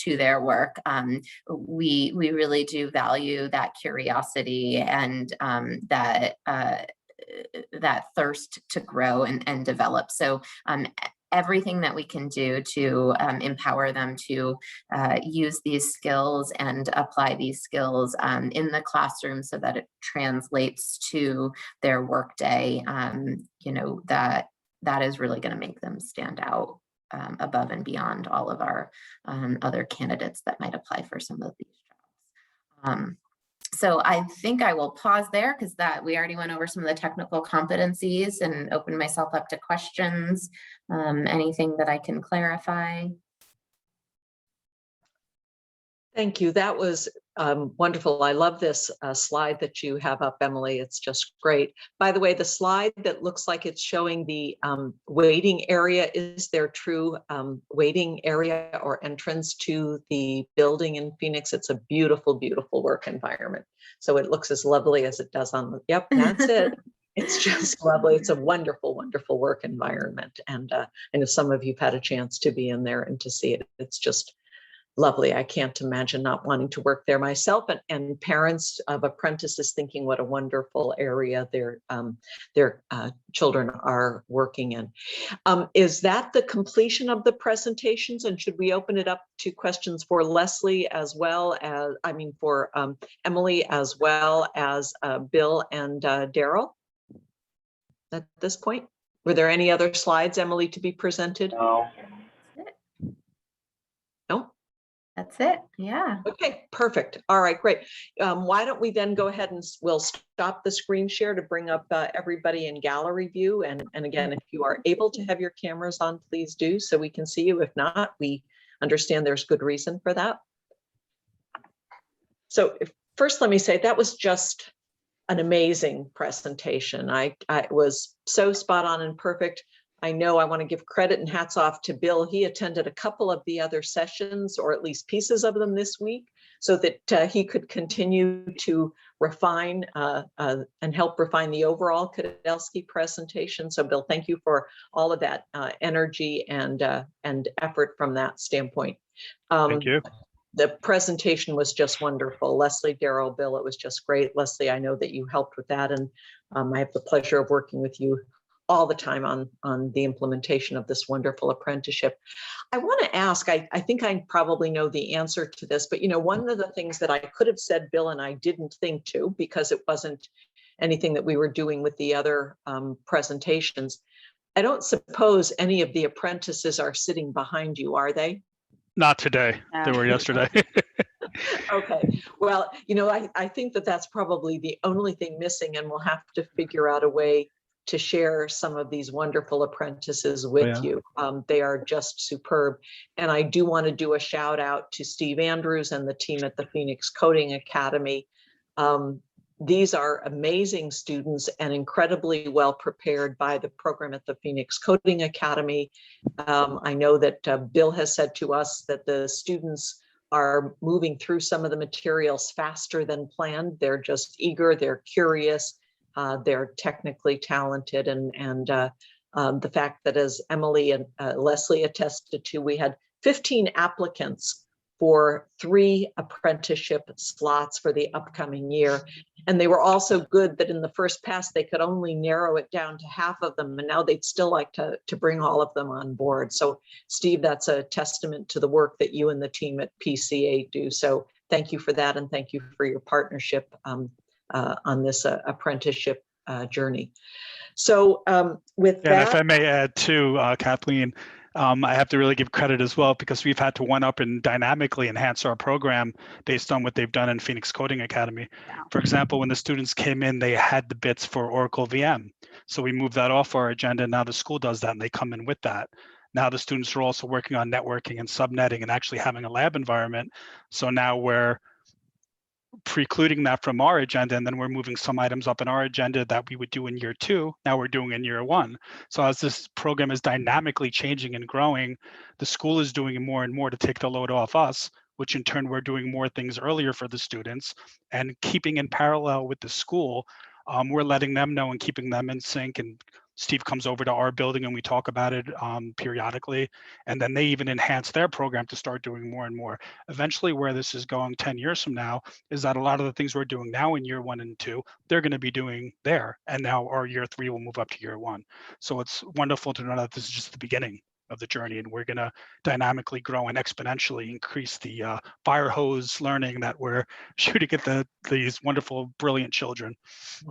their work? We really do value that curiosity and that thirst to grow and develop. So everything that we can do to empower them to use these skills and apply these skills in the classroom so that it translates to their workday, you know, that is really going to make them stand out above and beyond all of our other candidates that might apply for some of these jobs. So I think I will pause there because we already went over some of the technical competencies and opened myself up to questions. Anything that I can clarify? Thank you. That was wonderful. I love this slide that you have up, Emily. It's just great. By the way, the slide that looks like it's showing the waiting area is their true waiting area or entrance to the building in Phoenix. It's a beautiful, beautiful work environment. So it looks as lovely as it does on the, yep, that's it. It's just lovely. It's a wonderful, wonderful work environment. And I know some of you've had a chance to be in there and to see it. It's just lovely. I can't imagine not wanting to work there myself, and parents of apprentices thinking what a wonderful area their children are working in. Is that the completion of the presentations? And should we open it up to questions for Leslie as well as, for Emily as well as Bill and Daryl at this point? Were there any other slides, Emily, to be presented? No. No? That's it. Yeah. Okay, perfect. All right, great. Why don't we then go ahead and we'll stop the screen share to bring up everybody in gallery view. And again, if you are able to have your cameras on, please do so we can see you. If not, we understand there's good reason for that. So first, let me say that was just an amazing presentation. I was so spot on and perfect. I know I want to give credit and hats off to Bill. He attended a couple of the other sessions, or at least pieces of them this week, so that he could continue to refine and help refine the overall Kudelski presentation. So Bill, thank you for all of that energy and effort from that standpoint. Thank you. The presentation was just wonderful. Leslie, Daryl, Bill, it was just great. Leslie, I know that you helped with that, and I have the pleasure of working with you all the time on the implementation of this wonderful apprenticeship. I want to ask, I think I probably know the answer to this, but one of the things that I could have said, Bill, and I didn't think to because it wasn't anything that we were doing with the other presentations. I don't suppose any of the apprentices are sitting behind you, are they? Not today. No. They were yesterday. Okay. Well, I think that that's probably the only thing missing, and we'll have to figure out a way to share some of these wonderful apprentices with you. They are just superb. And I do want to do a shout out to Steve Andrews and the team at the Phoenix Coding Academy. These are amazing students and incredibly well prepared by the program at the Phoenix Coding Academy. I know that Bill has said to us that the students are moving through some of the materials faster than planned. They're just eager, they're curious. They're technically talented, and the fact that, as Emily and Leslie attested to, we had 15 applicants for 3 apprenticeship slots for the upcoming year. And they were also good that in the first pass, they could only narrow it down to half of them. And now they'd still like to bring all of them on board. So Steve, that's a testament to the work that you and the team at PCA do. So thank you for that. And thank you for your partnership on this apprenticeship journey. So with that, and if I may add too, Kathleen, I have to really give credit as well, because we've had to one-up and dynamically enhance our program based on what they've done in Phoenix Coding Academy. For example, when the students came in, they had the bits for Oracle VM. So we moved that off our agenda. Now the school does that and they come in with that. Now the students are also working on networking and subnetting and actually having a lab environment. So now we're precluding that from our agenda, and then we're moving some items up in our agenda that we would do in year 2. Now we're doing in year 1. So as this program is dynamically changing and growing, the school is doing more and more to take the load off us, which in turn we're doing more things earlier for the students, and keeping in parallel with the school. We're letting them know and keeping them in sync, and Steve comes over to our building and we talk about it periodically, and then they even enhance their program to start doing more and more. Eventually, where this is going 10 years from now is that a lot of the things we're doing now in year 1 and 2, they're going to be doing there, and now our year 3 will move up to year 1. So it's wonderful to know that this is just the beginning of the journey, and we're going to dynamically grow and exponentially increase the fire hose learning that we're shooting at these wonderful, brilliant children.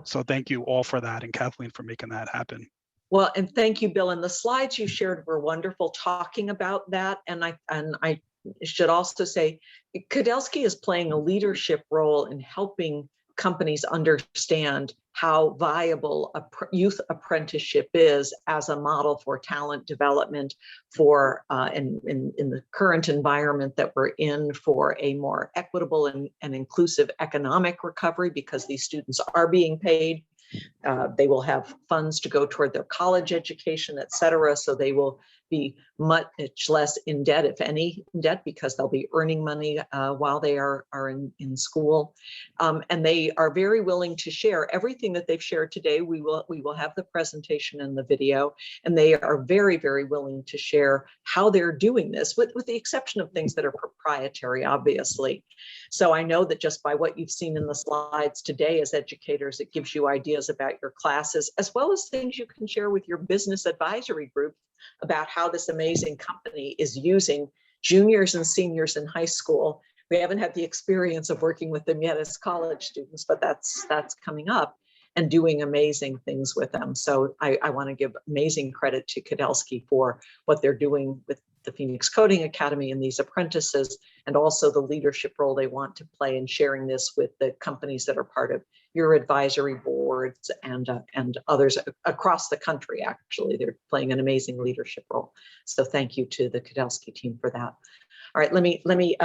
So thank you all for that, and Kathleen for making that happen. well, and thank you, Bill. And the slides you shared were wonderful talking about that. And I should also say, Kudelski is playing a leadership role in helping companies understand how viable a youth apprenticeship is as a model for talent development for in the current environment that we're in, for a more equitable and inclusive economic recovery, because these students are being paid. They will have funds to go toward their college education, et cetera. So they will be much less in debt, if any in debt, because they'll be earning money while they are in school. And they are very willing to share everything that they've shared today. We will have the presentation and the video, and they are very, very willing to share how they're doing this, with the exception of things that are proprietary, obviously. So I know that just by what you've seen in the slides today as educators, it gives you ideas about your classes, as well as things you can share with your business advisory group about how this amazing company is using juniors and seniors in high school. We haven't had the experience of working with them yet as college students, but that's coming up, and doing amazing things with them. So I want to give amazing credit to Kudelski for what they're doing with the Phoenix Coding Academy and these apprentices, and also the leadership role they want to play in sharing this with the companies that are part of your advisory boards and others across the country. Actually, they're playing an amazing leadership role. So thank you to the Kudelski team for that. All right, let me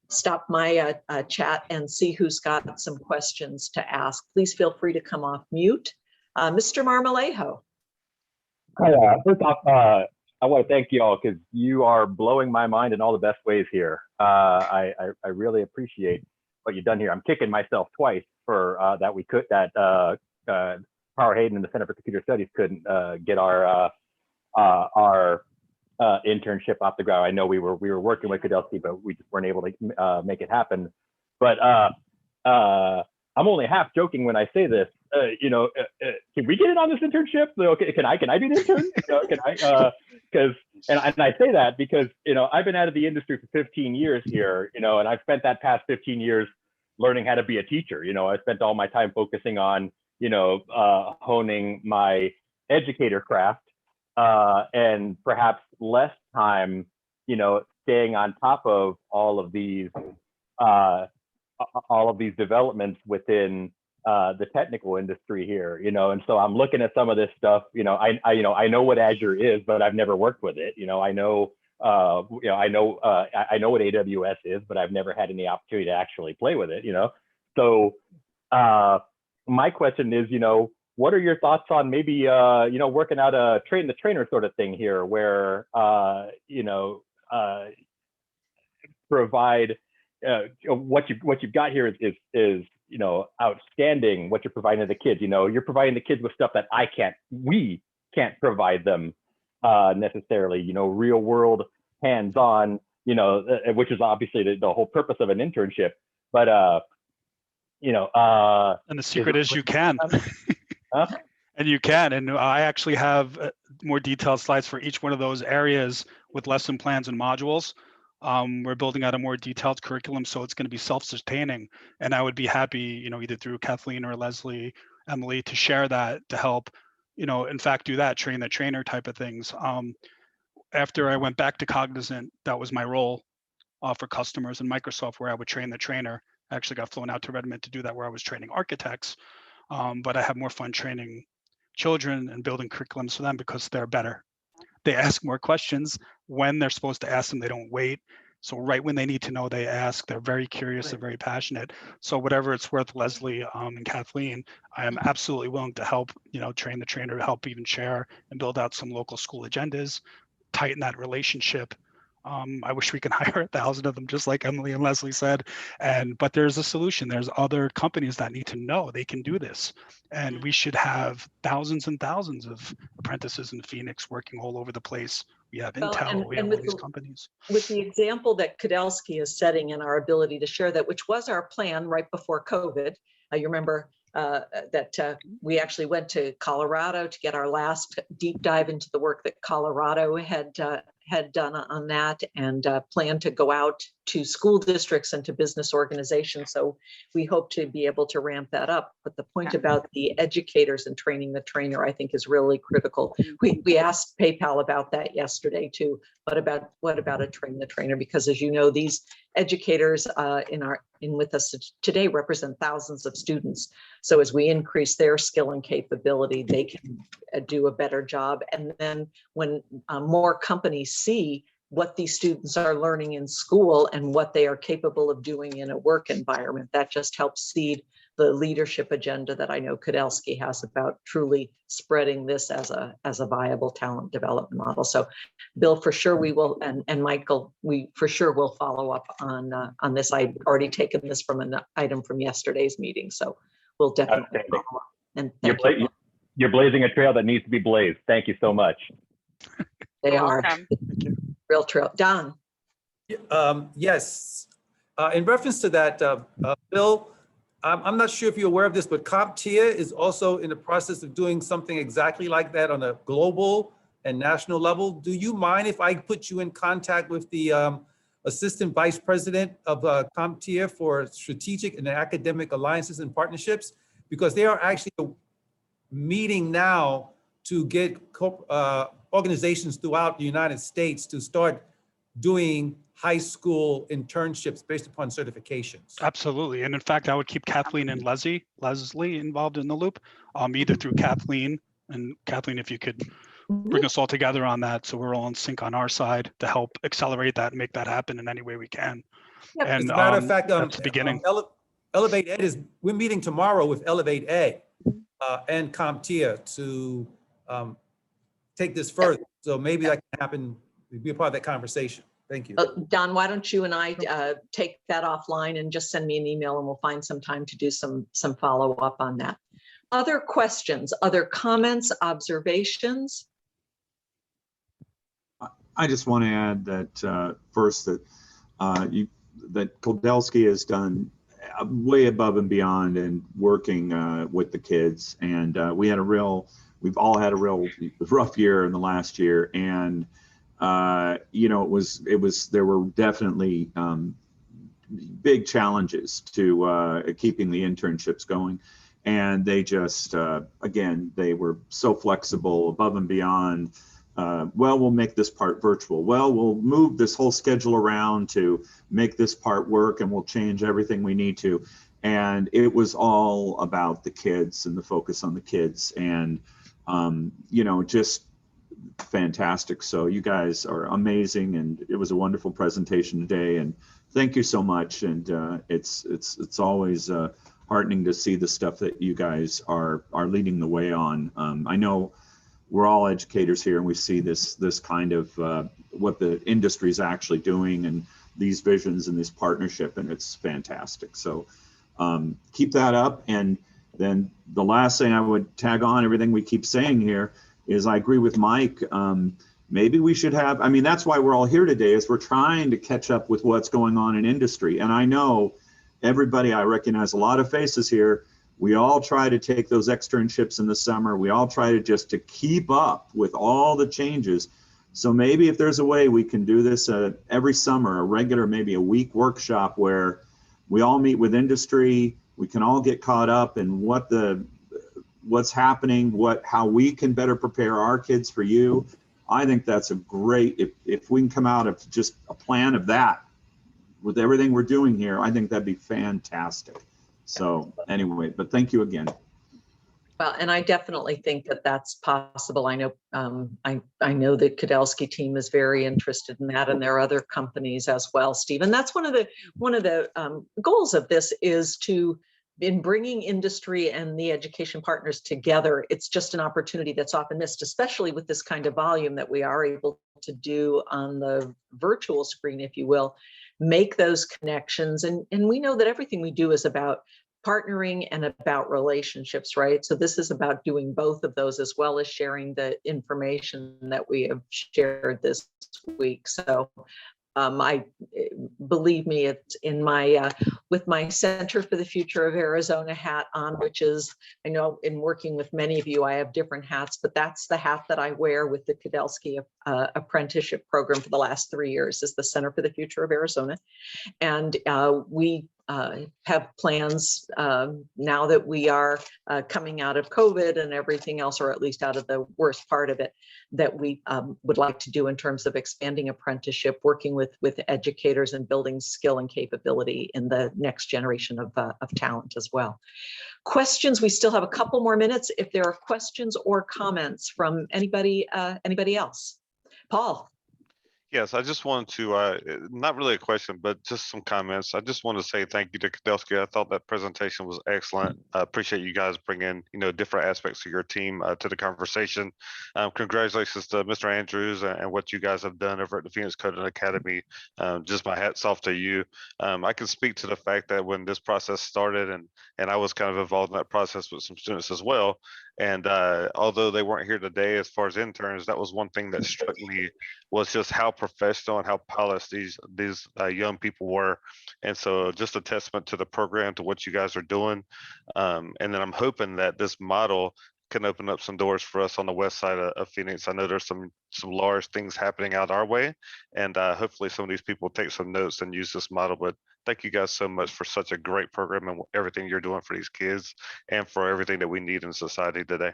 stop my chat and see who's got some questions to ask. Please feel free to come off mute. Mr. Marmolejo. Hi, first off, I want to thank you all, because you are blowing my mind in all the best ways here. I really appreciate what you've done here. I'm kicking myself twice for that Howard Hayden and the Center for Computer Studies couldn't get our internship off the ground. I know we were working with Kudelski, but we just weren't able to make it happen. But I'm only half joking when I say this. Can we get in on this internship? Okay, can I be the intern? Can I? Because and I say that because I've been out of the industry for 15 years here. And I've spent that past 15 years learning how to be a teacher. I spent all my time focusing on honing my educator craft, and perhaps less time staying on top of all of these developments within the technical industry here, and so I'm looking at some of this stuff. I know what Azure is, but I've never worked with it. I know what AWS is, but I've never had any opportunity to actually play with it. So my question is, what are your thoughts on maybe working out a train the trainer sort of thing here, where provide what you've got here is outstanding. What you're providing to the kids, you're providing the kids with stuff that we can't provide them necessarily. Real world, hands-on. Which is obviously the whole purpose of an internship. But and the secret is you can. Huh? And you can, and I actually have more detailed slides for each one of those areas with lesson plans and modules. We're building out a more detailed curriculum, so it's going to be self-sustaining. And I would be happy, either through Kathleen or Leslie, Emily, to share that to help, in fact, do that, train the trainer type of things. After I went back to Cognizant, that was my role for customers in Microsoft, where I would train the trainer. I actually got flown out to Redmond to do that, where I was training architects. But I have more fun training children and building curriculums for them, because they're better. They ask more questions when they're supposed to ask them. They don't wait. So right when they need to know, they ask. They're very curious. They're very passionate. So whatever it's worth, Leslie and Kathleen, I am absolutely willing to help, train the trainer, to help even share and build out some local school agendas, tighten that relationship. I wish we could hire 1,000 of them, just like Emily and Leslie said. But there's a solution. There's other companies that need to know they can do this. And we should have thousands and thousands of apprentices in Phoenix working all over the place. We have Intel, we have all these companies. With the example that Kudelski is setting and our ability to share that, which was our plan right before COVID. You remember that we actually went to Colorado to get our last deep dive into the work that Colorado had had done on that, and plan to go out to school districts and to business organizations. So we hope to be able to ramp that up. But the point about the educators and training the trainer, I think, is really critical. We asked PayPal about that yesterday too. What about a train the trainer? Because as you know, these educators with us today represent thousands of students. So as we increase their skill and capability, they can do a better job. And then when more companies see what these students are learning in school and what they are capable of doing in a work environment, that just helps seed the leadership agenda that I know Kudelski has about truly spreading this as a viable talent development model. So Bill, for sure we will, and Michael, we for sure will follow up on this. I've already taken this from an item from yesterday's meeting, so we'll definitely follow up. And you're blazing a trail that needs to be blazed. Thank you so much. They are real trail. Don. Yes, in reference to that, Bill, I'm not sure if you're aware of this, but CompTIA is also in the process of doing something exactly like that on a global and national level. Do you mind if I put you in contact with the Assistant Vice President of CompTIA for Strategic and Academic Alliances and Partnerships? Because they are actually meeting now to get organizations throughout the United States to start doing high school internships based upon certifications. Absolutely. And in fact, I would keep Kathleen and Leslie involved in the loop, either through Kathleen, and Kathleen, if you could bring us all together on that, so we're all in sync on our side to help accelerate that and make that happen in any way we can. Yep. And As a matter of fact, that's the beginning. ElevateEd we're meeting tomorrow with ElevateEd and CompTIA to take this further. So maybe that can happen, be a part of that conversation. Thank you. Don, why don't you and I take that offline and just send me an email, and we'll find some time to do some follow-up on that. Other questions, other comments, observations? I just want to add that first that that Kudelski has done way above and beyond in working with the kids, and we've all had a real rough year in the last year, and you know, there were definitely big challenges to keeping the internships going, and they just again, they were so flexible, above and beyond. Well, we'll make this part virtual. Well, we'll move this whole schedule around to make this part work, and we'll change everything we need to. And it was all about the kids and the focus on the kids, and you know, just fantastic. So you guys are amazing, and it was a wonderful presentation today, and thank you so much. And it's always heartening to see the stuff that you guys are leading the way on. I know we're all educators here, and we see this kind of what the industry is actually doing, and these visions and this partnership, and it's fantastic. So keep that up. And then the last thing I would tag on everything we keep saying here is I agree with Mike. Maybe we should have, I mean, that's why we're all here today, is we're trying to catch up with what's going on in industry. And I know everybody, I recognize a lot of faces here. We all try to take those externships in the summer. We all try to keep up with all the changes. So maybe if there's a way we can do this every summer, a regular, maybe a week workshop where we all meet with industry, we can all get caught up in what's happening, how we can better prepare our kids for you. I think that's a great, if we can come out of just a plan of that with everything we're doing here, I think that'd be fantastic. So anyway, but thank you again. Well, and I definitely think that that's possible. I know I know the Kudelski team is very interested in that, and there are other companies as well, Steve. And that's one of the goals of this is to, in bringing industry and the education partners together, it's just an opportunity that's often missed, especially with this kind of volume that we are able to do on the virtual screen, if you will, make those connections. And we know that everything we do is about partnering and about relationships, right? So this is about doing both of those, as well as sharing the information that we have shared this week. So believe me, it's in my with my Center for the Future of Arizona hat on, which is, I know in working with many of you, I have different hats, but that's the hat that I wear with the Kudelski apprenticeship program for the last 3 years, is the Center for the Future of Arizona. And we have plans now that we are coming out of COVID and everything else, or at least out of the worst part of it, that we would like to do in terms of expanding apprenticeship, working with educators and building skill and capability in the next generation of talent as well. Questions, we still have a couple more minutes. If there are questions or comments from anybody else. Paul. Yes, I just wanted to, not really a question, but just some comments. I just want to say thank you to Kudelski. I thought that presentation was excellent. I appreciate you guys bringing, different aspects of your team to the conversation. Congratulations to Mr. Andrews and what you guys have done over at the Phoenix Coding Academy. Just my hats off to you. I can speak to the fact that when this process started, and I was kind of involved in that process with some students as well. And although they weren't here today as far as interns, that was one thing that struck me, was just how professional and how polished these young people were. And so just a testament to the program, to what you guys are doing. And then I'm hoping that this model can open up some doors for us on the west side of Phoenix. I know there's some large things happening out our way, and hopefully some of these people take some notes and use this model. But thank you guys so much for such a great program and everything you're doing for these kids and for everything that we need in society today.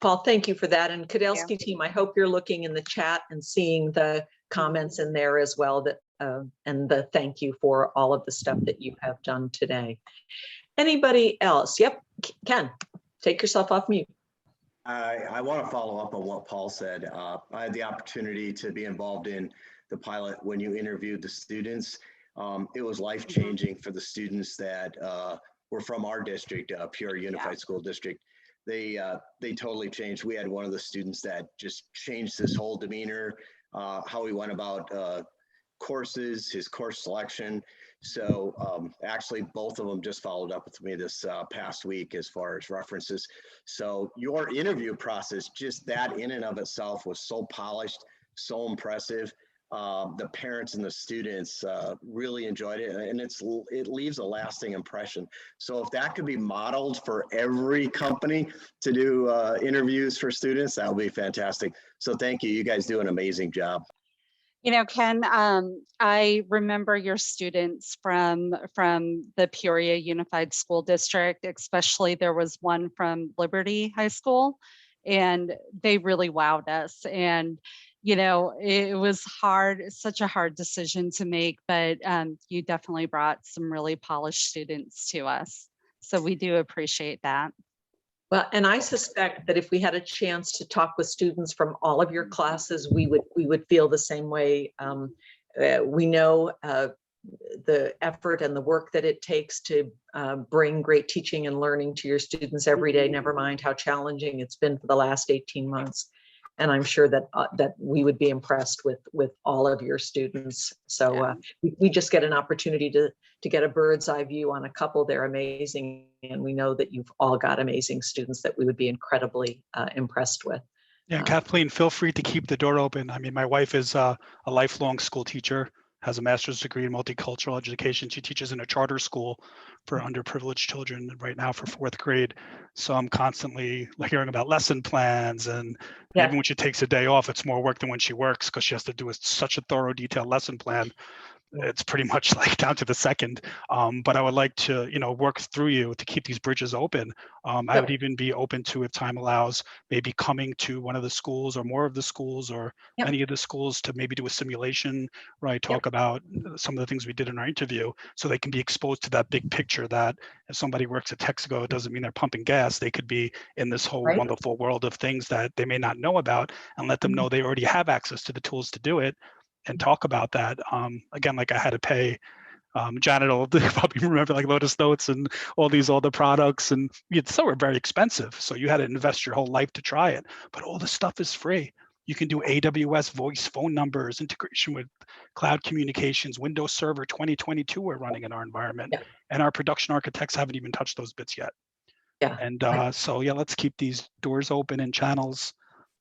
Paul, thank you for that. And Kudelski team, I hope you're looking in the chat and seeing the comments in there as well, that and the thank you for all of the stuff that you have done today. Anybody else? Yep, Ken, take yourself off mute. I want to follow up on what Paul said. I had the opportunity to be involved in the pilot when you interviewed the students. It was life-changing for the students that were from our district, Peoria Unified School District. They totally changed. We had one of the students that just changed his whole demeanor, how he went about courses, his course selection. So actually both of them just followed up with me this past week as far as references. So your interview process, just that in and of itself was so polished, so impressive. The parents and the students really enjoyed it, and it leaves a lasting impression. So if that could be modeled for every company to do interviews for students, that would be fantastic. So thank you. You guys do an amazing job. Ken, I remember your students from the Peoria Unified School District, especially there was one from Liberty High School, and they really wowed us. And it was hard, such a hard decision to make, but you definitely brought some really polished students to us. So we do appreciate that. Well, and I suspect that if we had a chance to talk with students from all of your classes, we would feel the same way. We know the effort and the work that it takes to bring great teaching and learning to your students every day, never mind how challenging it's been for the last 18 months. And I'm sure that that we would be impressed with all of your students. So we just get an opportunity to get a bird's eye view on a couple. They're amazing, and we know that you've all got amazing students that we would be incredibly impressed with. Yeah, Kathleen, feel free to keep the door open. I mean, my wife is a lifelong school teacher, has a master's degree in multicultural education. She teaches in a charter school for underprivileged children right now for 4th grade. So I'm constantly hearing about lesson plans, and even when she takes a day off, it's more work than when she works, because she has to do such a thorough, detailed lesson plan. It's pretty much down to the second. But I would like to, work through you to keep these bridges open. I would even be open to, if time allows, maybe coming to one of the schools or more of the schools or any of the schools to maybe do a simulation, right? Talk about some of the things we did in our interview, so they can be exposed to that big picture that if somebody works at Texaco, it doesn't mean they're pumping gas. They could be in this whole wonderful world of things that they may not know about, and let them know they already have access to the tools to do it. And talk about that. Again, I had to pay Janet will probably remember Lotus Notes and all these other products, and it's so very expensive. So you had to invest your whole life to try it. But all this stuff is free. You can do AWS voice phone numbers, integration with cloud communications, Windows Server 2022 we're running in our environment. And our production architects haven't even touched those bits yet. And so let's keep these doors open and channels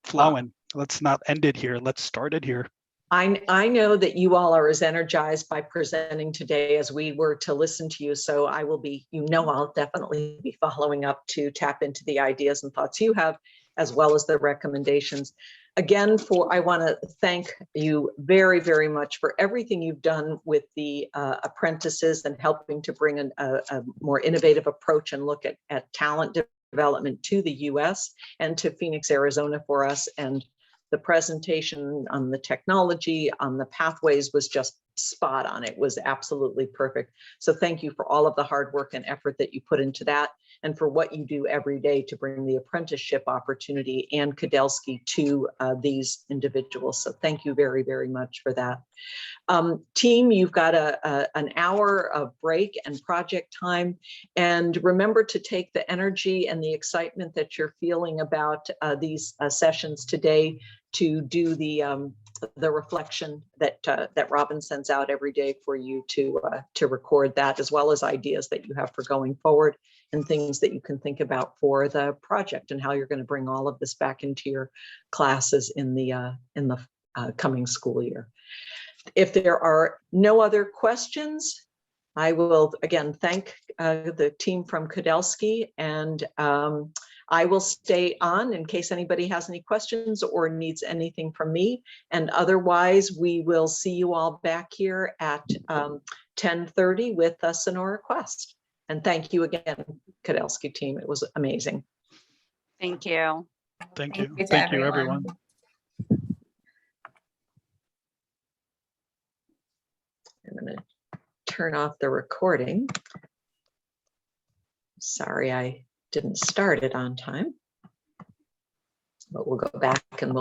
flowing. Let's not end it here. Let's start it here. I know that you all are as energized by presenting today as we were to listen to you. So I will be, I'll definitely be following up to tap into the ideas and thoughts you have, as well as the recommendations. Again, I want to thank you very, very much for everything you've done with the apprentices and helping to bring a more innovative approach and look at talent development to the US and to Phoenix, Arizona for us. And the presentation on the technology, on the pathways was just spot on. It was absolutely perfect. So thank you for all of the hard work and effort that you put into that, and for what you do every day to bring the apprenticeship opportunity and Kudelski to these individuals. So thank you very, very much for that. Team, you've got an hour of break and project time. And remember to take the energy and the excitement that you're feeling about these sessions today to do the reflection that Robin sends out every day for you to record that, as well as ideas that you have for going forward and things that you can think about for the project and how you're going to bring all of this back into your classes in the coming school year. If there are no other questions, I will again thank the team from Kudelski, and I will stay on in case anybody has any questions or needs anything from me. And otherwise, we will see you all back here at 10:30 with Sonora Quest. And thank you again, Kudelski team. It was amazing. Thank you. Thank you. to Thank you, everyone. I'm going to turn off the recording. Sorry, I didn't start it on time, but we'll go back and we'll